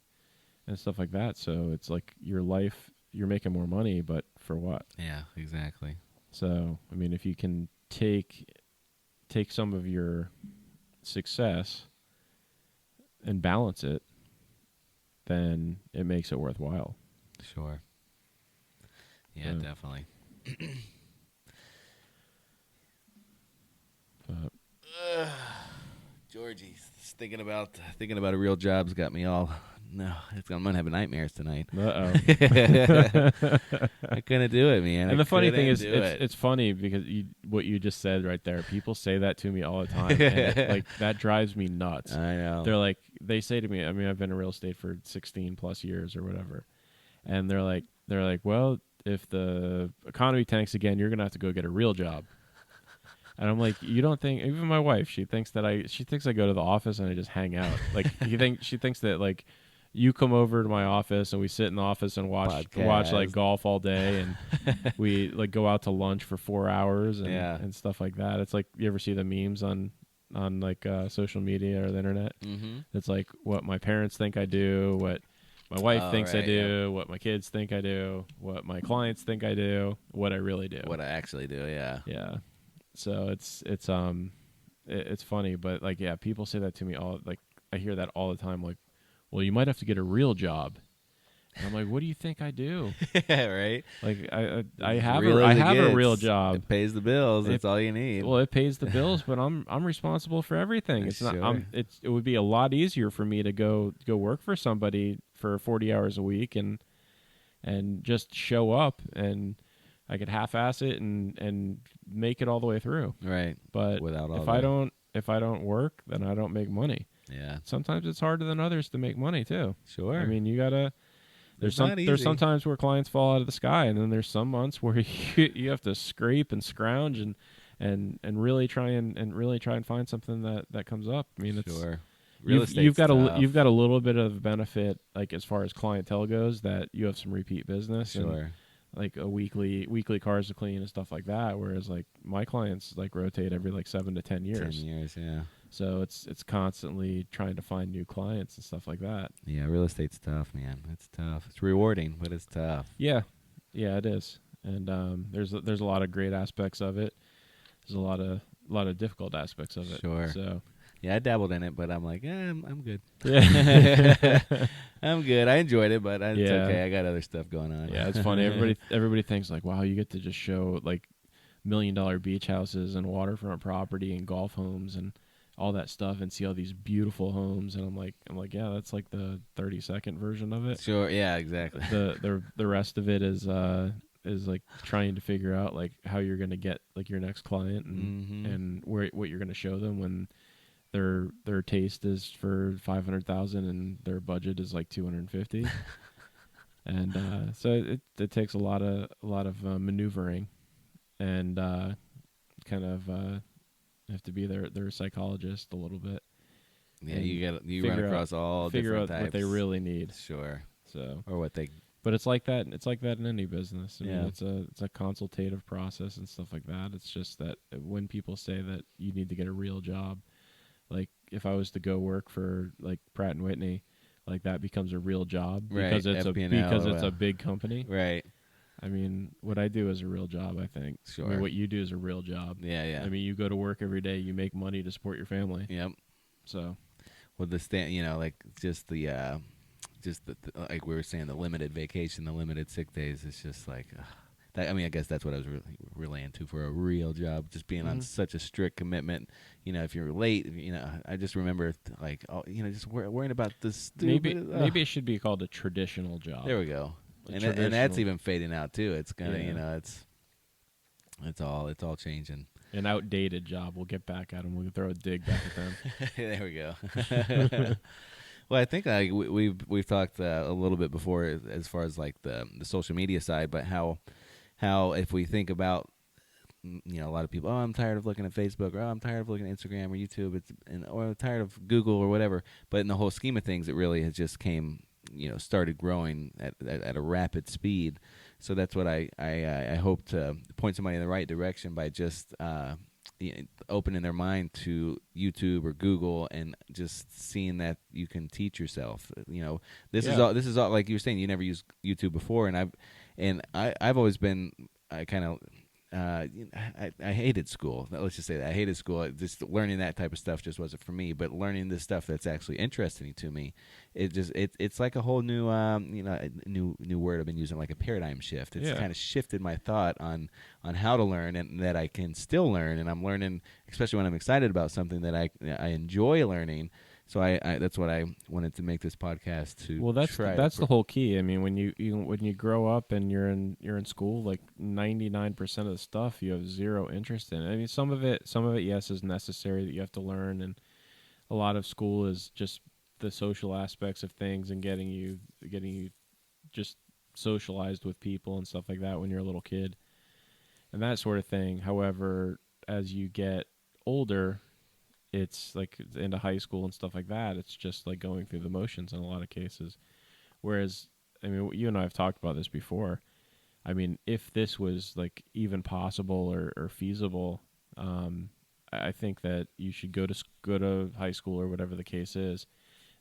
and stuff like that. So it's like your life, you're making more money, but for what? Yeah, exactly. So, I mean, if you can take some of your success and balance it, then it makes it worthwhile. Sure. Yeah, definitely. Georgie, thinking about a real job's got me all. No, I'm gonna have nightmares tonight. Uh-oh. I couldn't do it, man. And the funny thing is, it's funny because what you just said right there. People say that to me all the time, and that drives me nuts. I know. They say to me, I mean, I've been in real estate for 16 plus years or whatever, and they're like, well, if the economy tanks again, you're gonna have to go get a real job. And I'm like, you don't think? Even my wife, she thinks I go to the office and I just hang out. Like she thinks that like you come over to my office and we sit in the office and watch like golf all day, and we like go out to lunch for 4 hours and stuff like that. It's like, you ever see the memes on like social media or the internet? Mm-hmm. It's like what my parents think I do, what my wife thinks I do, what my kids think I do, what my clients think I do, what I really do, what I actually do. Yeah. Yeah. So it's funny, but like, yeah, people say that to me I hear that all the time. Like, well, you might have to get a real job. And I'm like, what do you think I do? Right. Like I have a real job. It pays the bills. That's all you need. Well, it pays the bills, but I'm responsible for everything. It's sure. not. It would be a lot easier for me to go work for somebody for 40 hours a week and just show up, and I could half-ass it and make it all the way through. Right. But if I don't work, then I don't make money. Yeah. Sometimes it's harder than others to make money too. Sure. I mean, you gotta. There's some times where clients fall out of the sky, and then there's some months where you have to scrape and scrounge and really try and find something that comes up. I mean, sure. You've got a little bit of benefit, like as far as clientele goes, that you have some repeat business. Sure. And, like a weekly cars to clean and stuff like that. Whereas like my clients like rotate every like 7 to 10 years. 10 years, yeah. So it's constantly trying to find new clients and stuff like that. Yeah, real estate's tough, man. It's tough. It's rewarding, but it's tough. Yeah, it is. And there's a lot of great aspects of it. There's a lot of difficult aspects of it. Sure. So. Yeah, I dabbled in it, but I'm like, I'm good. Yeah. I'm good. I enjoyed it, but it's okay. I got other stuff going on. Yeah, it's funny. Everybody thinks like, wow, you get to just show like $1 million beach houses and waterfront property and golf homes, and all that stuff and see all these beautiful homes, and I'm like, yeah, that's like the 30-second version of it. Sure, yeah, exactly. The rest of it is like trying to figure out like how you're gonna get like your next client and what you're gonna show them when their taste is for 500,000 and their budget is like 250. And so it takes a lot of maneuvering, and kind of have to be their psychologist a little bit. Yeah, you run across all different types. Figure out what they really need. Sure. So or what they. But it's like that. It's like that in any business. I mean, it's a consultative process and stuff like that. It's just that when people say that you need to get a real job, like if I was to go work for like Pratt and Whitney, like that becomes a real job because it's a big company. Right. I mean, what I do is a real job, I think. Sure. I mean, what you do is a real job. Yeah. I mean, you go to work every day, you make money to support your family. Yep. So, well, like just the like we were saying, the limited vacation, the limited sick days. It's just like, I mean, I guess that's what I was really into for a real job. Just being on such a strict commitment. You know, if you're late, I just remember just worrying about this stupid. Maybe it should be called a traditional job. There we go. And that's even fading out too. It's gonna, it's all changing. An outdated job. We'll get back at them. We'll throw a dig back at them. There we go. Well, I think we've talked a little bit before as far as like the social media side, but how if we think about, a lot of people, I'm tired of looking at Facebook, or I'm tired of looking at Instagram or YouTube, or I'm tired of Google or whatever. But in the whole scheme of things, it really has just started growing at a rapid speed. So that's what I hope to point somebody in the right direction by just opening their mind to YouTube or Google and just seeing that you can teach yourself. This is all like you were saying. You never used YouTube before, and I've always been I hated school. Let's just say that I hated school. Just learning that type of stuff just wasn't for me. But learning this stuff that's actually interesting to me, it's like a whole new new word I've been using, like a paradigm shift. It's kind of shifted my thought on how to learn, and that I can still learn, and I'm learning, especially when I'm excited about something that I enjoy learning. So I that's what I wanted to make this podcast to. Well, that's the whole key. I mean, when you grow up and you're in school, like 99% of the stuff you have zero interest in. I mean, some of it, yes, is necessary that you have to learn, and a lot of school is just the social aspects of things and getting you just socialized with people and stuff like that when you're a little kid, and that sort of thing. However, as you get older, it's like into high school and stuff like that, it's just like going through the motions in a lot of cases. Whereas, I mean, you and I have talked about this before. I mean, if this was like even possible or feasible, I think that you should go to high school or whatever the case is,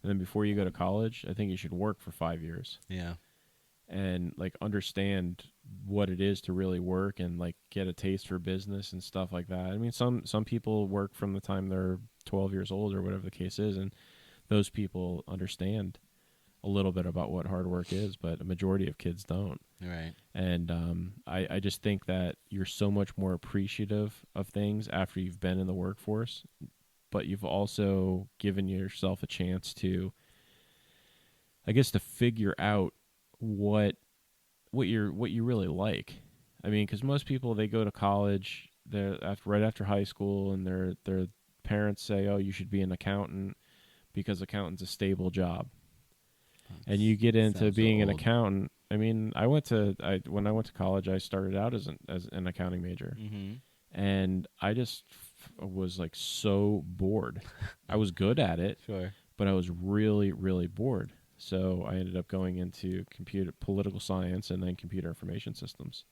and then before you go to college, I think you should work for 5 years. Yeah. And like understand what it is to really work and like get a taste for business and stuff like that. I mean, some people work from the time they're 12 years old or whatever the case is, and those people understand a little bit about what hard work is, but a majority of kids don't. Right. And I just think that you're so much more appreciative of things after you've been in the workforce, but you've also given yourself a chance to, I guess, to figure out what you really like. I mean, because most people, they go to college, they're right after high school, and their parents say, "Oh, you should be an accountant because accountant's a stable job." And you get into being an accountant. I mean, when I went to college, I started out as an accounting major, and I just was like so bored. I was good at it, sure, but I was really, really bored. So I ended up going into political science and then computer information systems.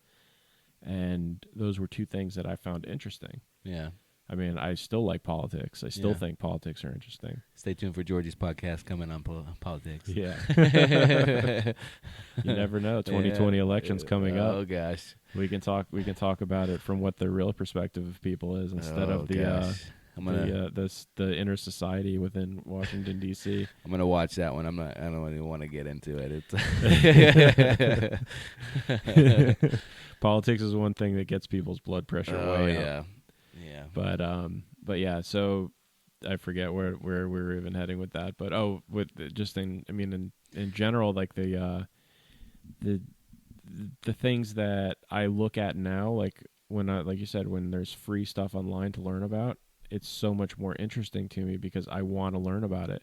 And those were two things that I found interesting. Yeah. I mean, I still like politics. I still think politics are interesting. Stay tuned for Georgie's podcast coming on politics. Yeah. You never know. 2020 elections coming up. Oh gosh. We can talk about it from what the real perspective of people is instead of the the inner society within Washington D.C. I'm gonna watch that one. I don't even want to get into it. Politics is one thing that gets people's blood pressure way up. Yeah. But yeah. So I forget where we were even heading with that, but with just in general, like the the things that I look at now, like when like you said, when there's free stuff online to learn about, it's so much more interesting to me because I want to learn about it,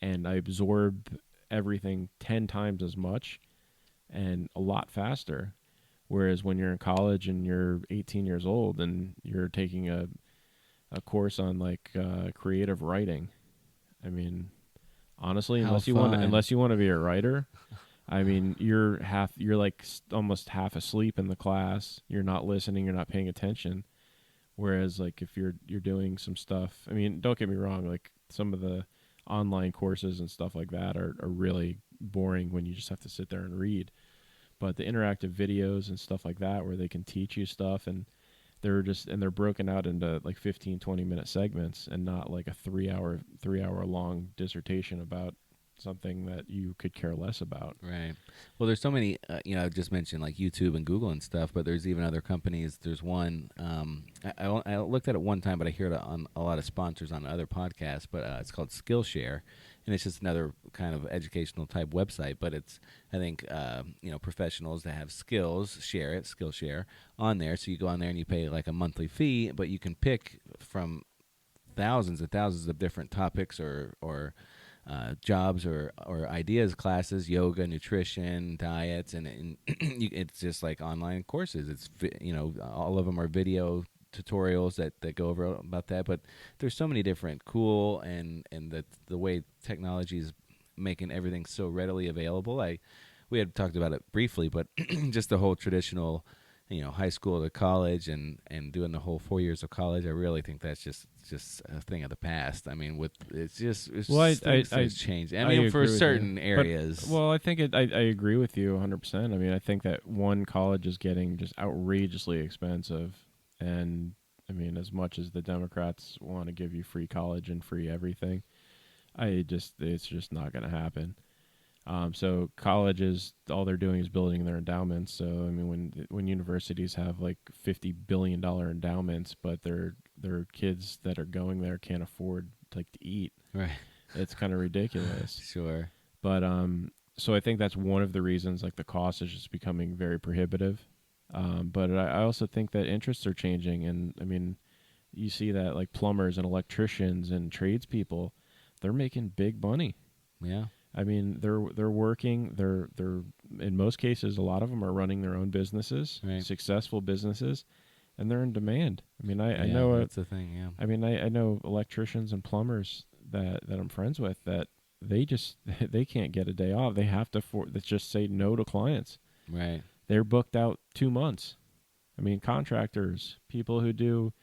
and I absorb everything 10 times as much and a lot faster. Whereas when you're in college and you're 18 years old and you're taking a course on like creative writing, I mean, honestly, unless you want to be a writer, I mean, you're like almost half asleep in the class. You're not listening. You're not paying attention. Whereas, like, if you're doing some stuff, I mean, don't get me wrong. Like, some of the online courses and stuff like that are really boring when you just have to sit there and read. But the interactive videos and stuff like that, where they can teach you stuff, and they're broken out into like 15, 20-minute segments, and not like a 3 hour long dissertation about something that you could care less about. Right. Well, there's so many, I just mentioned like YouTube and Google and stuff, but there's even other companies. There's one, I looked at it one time, but I hear it on a lot of sponsors on other podcasts, but it's called Skillshare, and it's just another kind of educational type website, but it's, I think, professionals that have skills, Skillshare on there. So you go on there and you pay like a monthly fee, but you can pick from thousands and thousands of different topics or jobs or ideas, classes, yoga, nutrition, diets, and it's just like online courses. It's all of them are video tutorials that go over about that. But there's so many different cool and the way technology is making everything so readily available. We had talked about it briefly, but just the whole traditional, high school to college and doing the whole 4 years of college, I really think that's just a thing of the past. I mean, it's changed. I mean, for certain areas. But, I think I agree with you 100%. I mean, I think that one, college is getting just outrageously expensive, and I mean, as much as the Democrats want to give you free college and free everything, it's just not going to happen. So colleges, all they're doing is building their endowments. So I mean, when universities have like $50 billion endowments, but their kids that are going there can't afford to eat, right? It's kind of ridiculous. Sure. But so I think that's one of the reasons. Like the cost is just becoming very prohibitive. But I also think that interests are changing, and I mean, you see that like plumbers and electricians and tradespeople, they're making big money. Yeah. I mean, they're working. They're in most cases, a lot of them are running their own businesses, right. Successful businesses, and they're in demand. I mean, I know that's the thing. Yeah. I mean, I know electricians and plumbers that I'm friends with that they can't get a day off. They have to just say no to clients. Right. They're booked out 2 months. I mean, contractors, people who do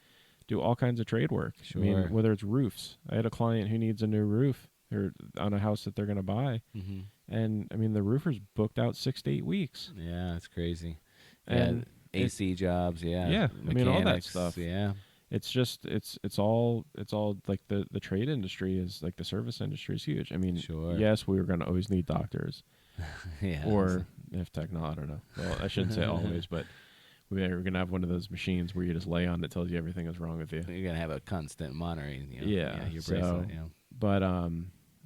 all kinds of trade work. Sure. I mean, whether it's roofs. I had a client who needs a new roof. Or on a house that they're going to buy. Mm-hmm. And, I mean, the roofer's booked out 6 to 8 weeks. Yeah, it's crazy. And AC jobs, yeah. Yeah, mechanics, I mean, all that stuff. Yeah. It's just, it's all like the trade industry is, like the service industry is huge. I mean, sure. Yes, we were going to always need doctors. Yeah. Or if I don't know. Well, I shouldn't say always, but we're going to have one of those machines where you just lay on that tells you everything is wrong with you. You're going to have a constant monitoring. Yeah. Your bracelet, yeah.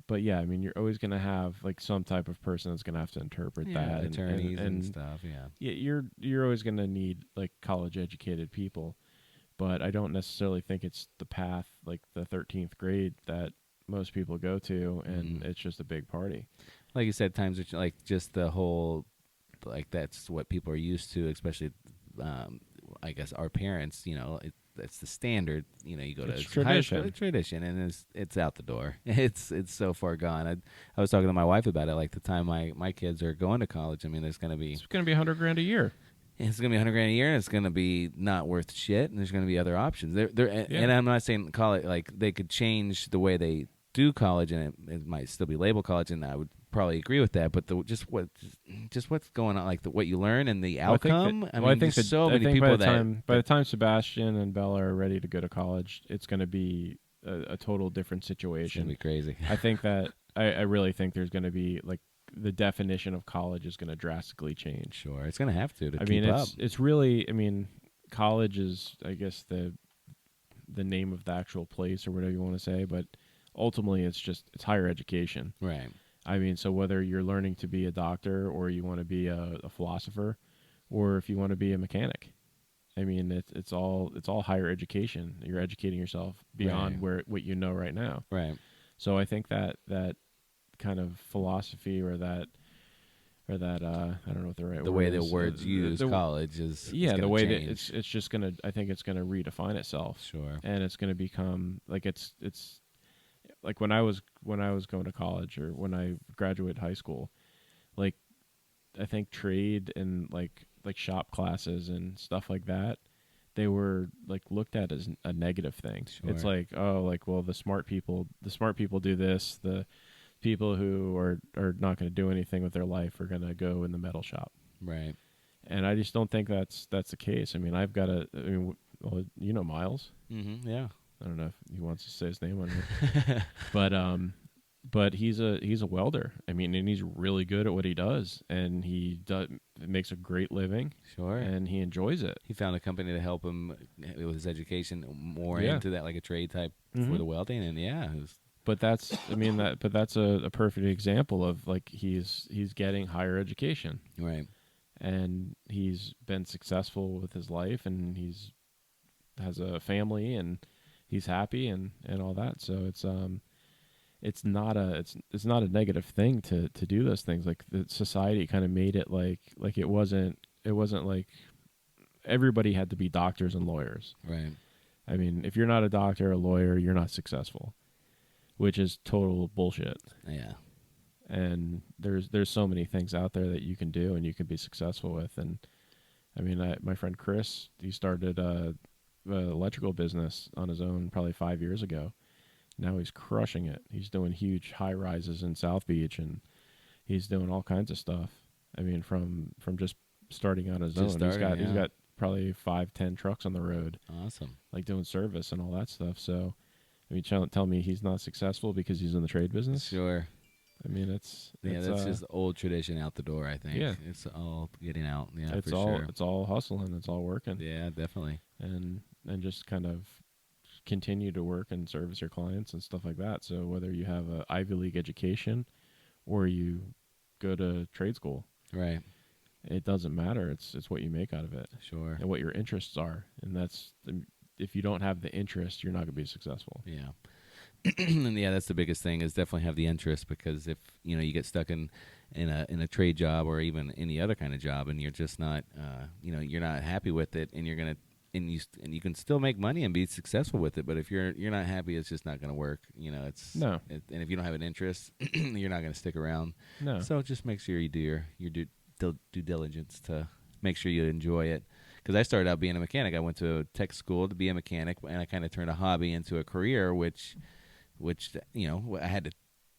But yeah, I mean, you're always going to have like some type of person that's going to have to interpret that, attorneys and stuff. Yeah, you're always going to need like college educated people, but I don't necessarily think it's the path like the 13th grade that most people go to, and it's just a big party. Like you said, times are like just the whole, like that's what people are used to, especially, I guess our parents. That's the standard. You go to tradition, and it's out the door. It's so far gone. I was talking to my wife about it. Like the time my kids are going to college, I mean, it's going to be $100,000 a year. It's going to be $100,000 a year, and it's going to be not worth shit. And there's going to be other options. And I'm not saying college like they could change the way they do college, and it might still be labeled college, and I would probably agree with that. But what's going on, like what you learn and the outcome. I mean, there's so many people by the time Sebastian and Bella are ready to go to college, it's going to be a total different situation. It's going to be crazy. I think that I really think there's going to be like the definition of college is going to drastically change. Sure, it's going to have to keep mean, up. It's really. I mean, college is, I guess, the name of the actual place or whatever you want to say, but ultimately it's higher education. Right. I mean, so whether you're learning to be a doctor or you want to be a philosopher, or if you want to be a mechanic, I mean, it's all higher education. You're educating yourself beyond what you know right now. Right. So I think that kind of philosophy or that I don't know what the right the word way is. the words use college is the way change. that it's just gonna, I think it's gonna redefine itself. Sure. And it's gonna become like it's like when I was going to college or when I graduated high school, like I think trade and like shop classes and stuff like that, they were like looked at as a negative thing. Sure. It's like, oh, like, well, the smart people do this. The people who are not going to do anything with their life are going to go in the metal shop. Right. And I just don't think that's the case. I mean, well, you know Miles. Mm-hmm. Yeah. I don't know if he wants to say his name on here, but he's a welder. I mean, and he's really good at what he does, and he makes a great living. Sure. And he enjoys it. He found a company to help him with his education more into that, like a trade type for the welding, and But that's a perfect example of like he's getting higher education. Right. And he's been successful with his life, and has a family, and he's happy and all that. So it's not a negative thing to do those things. Like the society kind of made it like it wasn't like everybody had to be doctors and lawyers. Right. I mean, if you're not a doctor or a lawyer, you're not successful, which is total bullshit. Yeah. And there's so many things out there that you can do and you can be successful with. And I mean, my friend Chris, he started a electrical business on his own probably 5 years ago. Now he's crushing it. He's doing huge high rises in South Beach, and he's doing all kinds of stuff. I mean, from just starting on his own, he's got probably 5-10 trucks on the road. Awesome. Like doing service and all that stuff. So, I mean, tell me he's not successful because he's in the trade business? Sure. I mean, it's that's just old tradition out the door, I think. Yeah. It's all getting out. Yeah, it's for all sure. It's all hustling. It's all working. Yeah, definitely. And just kind of continue to work and service your clients and stuff like that. So whether you have a Ivy League education or you go to trade school, right, it doesn't matter. It's what you make out of it. Sure. And what your interests are. And if you don't have the interest, you're not going to be successful. Yeah. And yeah, that's the biggest thing, is definitely have the interest, because if you get stuck in a trade job or even any other kind of job, and you're just not you're not happy with it, and you can still make money and be successful with it, but if you're not happy, it's just not going to work. And if you don't have an interest, you're not going to stick around. No. So just make sure you do your due diligence to make sure you enjoy it. Because I started out being a mechanic. I went to a tech school to be a mechanic, and I kind of turned a hobby into a career, which I had to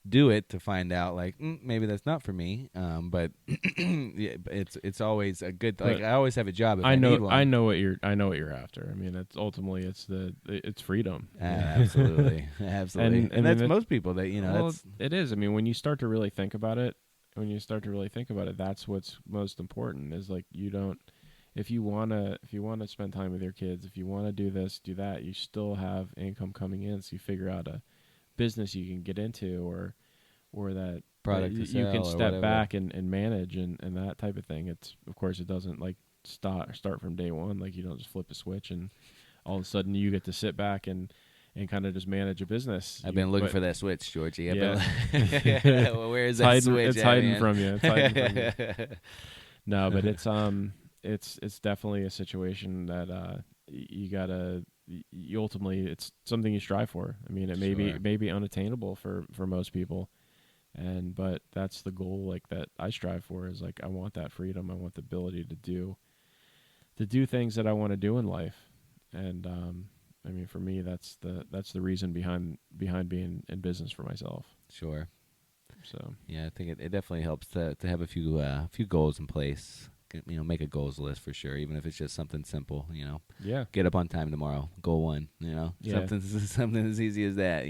do it to find out, like, maybe that's not for me. But it's always a good, like, I always have a job if I need one. I know what you're after. I mean, it's ultimately it's freedom. Absolutely. Absolutely. And that's most people that, that's, it is. I mean, when you start to really think about it, that's what's most important, is like, if you want to spend time with your kids, if you want to do this, do that, you still have income coming in. So you figure out a business you can get into, or that product you can step back and manage and that type of thing. It's, of course, it doesn't like start from day one. Like, you don't just flip a switch and all of a sudden you get to sit back and kind of just manage a business. I've been looking for that switch, Georgie. Yeah. Well, where is that switch? It's hiding from you. No, but it's definitely a situation that you ultimately, it's something you strive for. I mean, it may be unattainable for most people, but that's the goal, like, that I strive for, is like, I want that freedom. I want the ability to do things that I want to do in life. And I mean, for me, that's the reason behind being in business for myself. Sure. So yeah, I think it definitely helps to have a few goals in place. Make a goals list for sure, even if it's just something simple. Yeah. Get up on time tomorrow. Goal 1. Yeah. Something as easy as that.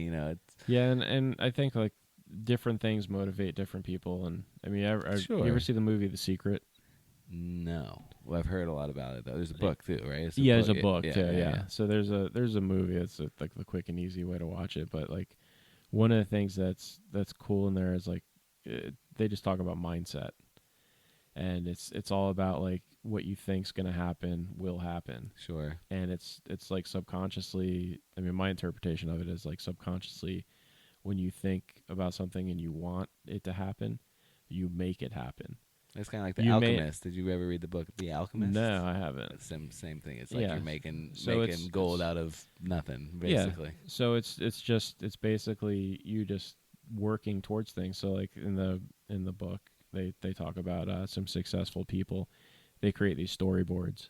Yeah, and I think, like, different things motivate different people. And I mean, Sure. You ever see the movie The Secret? No. Well, I've heard a lot about it though. There's a book too, right? There's a book too. Yeah. So there's a movie. It's like the quick and easy way to watch it. But like one of the things that's cool in there is like they just talk about mindset, and it's all about like what you think's gonna happen will happen. Sure. And it's like subconsciously. I mean, my interpretation of it is like subconsciously, when you think about something and you want it to happen, you make it happen. It's kind of like The Alchemist. Did you ever read the book The Alchemist? No, I haven't. Same thing. It's like you're making gold out of nothing, basically. Yeah. So it's basically you just working towards things. So like in the book, they talk about some successful people. They create these storyboards,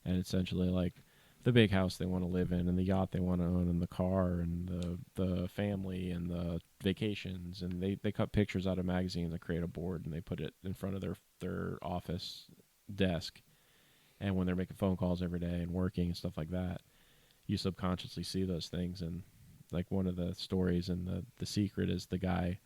and essentially like the big house they want to live in, and the yacht they want to own, and the car, and the family, and the vacations, and they cut pictures out of magazines and create a board, and they put it in front of their office desk, and when they're making phone calls every day and working and stuff like that, you subconsciously see those things. And like one of the stories and the secret is the guy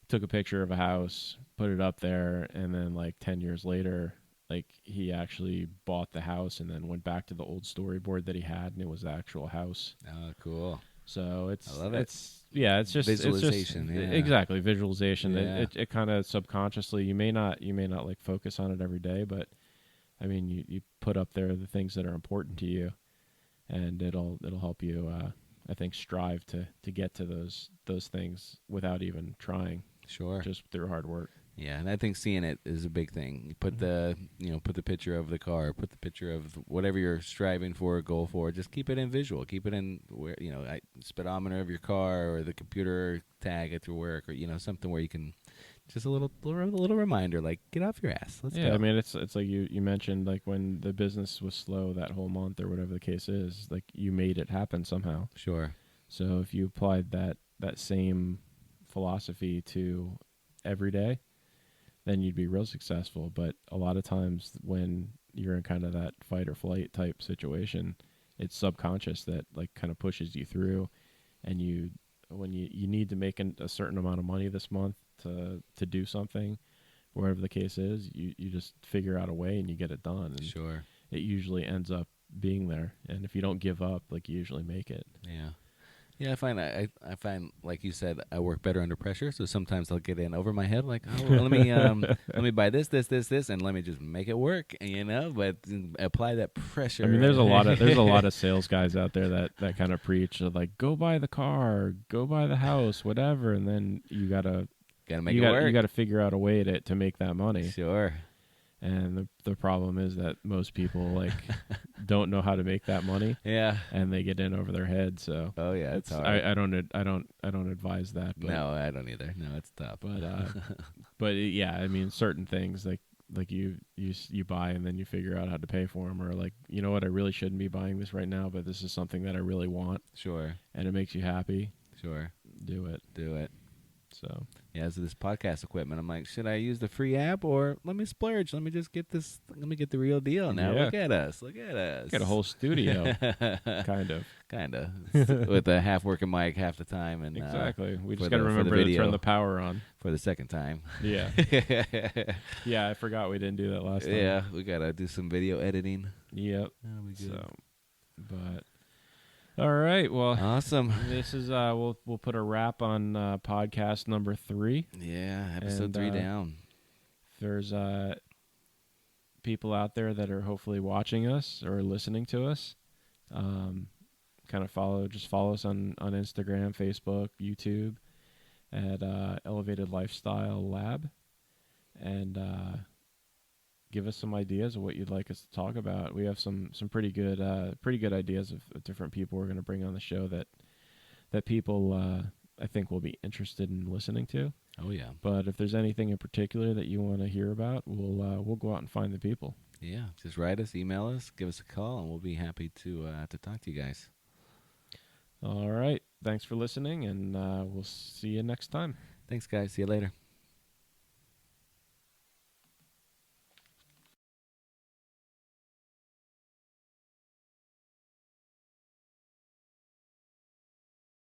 took a picture of a house, put it up there, and then like 10 years later, like he actually bought the house and then went back to the old storyboard that he had, and it was the actual house. Oh, cool. So I love it. It's just visualization. It's just, exactly, visualization. Yeah. It kind of subconsciously, you may not like focus on it every day, but I mean you put up there the things that are important to you, and it'll help you I think strive to get to those things without even trying. Sure. Just through hard work. Yeah, and I think seeing it is a big thing. You put the picture of the car, put the picture of whatever you're striving for, goal for. Just keep it in visual. Keep it in where speedometer of your car, or the computer tag at your work, or something where you can just a little reminder, like get off your ass. Let's go. I mean it's like you mentioned, like when the business was slow that whole month or whatever the case is, like you made it happen somehow. Sure. So if you applied that same philosophy to every day, then you'd be real successful. But a lot of times when you're in kind of that fight or flight type situation, it's subconscious that like kind of pushes you through. And when you need to make a certain amount of money this month to do something, wherever the case is, you just figure out a way and you get it done. And sure. It usually ends up being there. And if you don't give up, like you usually make it. Yeah. Yeah, I find like you said, I work better under pressure. So sometimes I'll get in over my head, like, oh, well, let me buy this, and let me just make it work. But apply that pressure. I mean, there's a lot of sales guys out there that kind of preach like, go buy the car, go buy the house, whatever, and then you gotta make it work. You gotta figure out a way to make that money. Sure. And the problem is that most people like don't know how to make that money. Yeah. And they get in over their head. So it's hard. I don't advise that. But, no, I don't either. No, it's tough. But yeah, I mean, certain things like you buy and then you figure out how to pay for them, or like, you know what, I really shouldn't be buying this right now, but this is something that I really want. Sure. And it makes you happy. Sure. Do it. So yeah, so this podcast equipment, I'm like, should I use the free app or let me splurge? Let me just get this. Let me get the real deal now. Yeah. Look at us. Got a whole studio, kind of, with a half working mic half the time, and exactly. We just got to remember to turn the power on for the second time. Yeah, yeah. I forgot we didn't do that last time. Yeah, we gotta do some video editing. Yep. That'll be good. But. All right. Well, awesome. This is we'll put a wrap on podcast number 3. Yeah, episode 3 down. There's people out there that are hopefully watching us or listening to us. Kind of follow us on Instagram, Facebook, YouTube at Elevated Lifestyle Lab, and give us some ideas of what you'd like us to talk about. We have some pretty good ideas of different people we're going to bring on the show that people I think will be interested in listening to. Oh yeah. But if there's anything in particular that you want to hear about, we'll go out and find the people. Yeah, just write us, email us, give us a call, and we'll be happy to talk to you guys. All right. Thanks for listening, and we'll see you next time. Thanks, guys. See you later.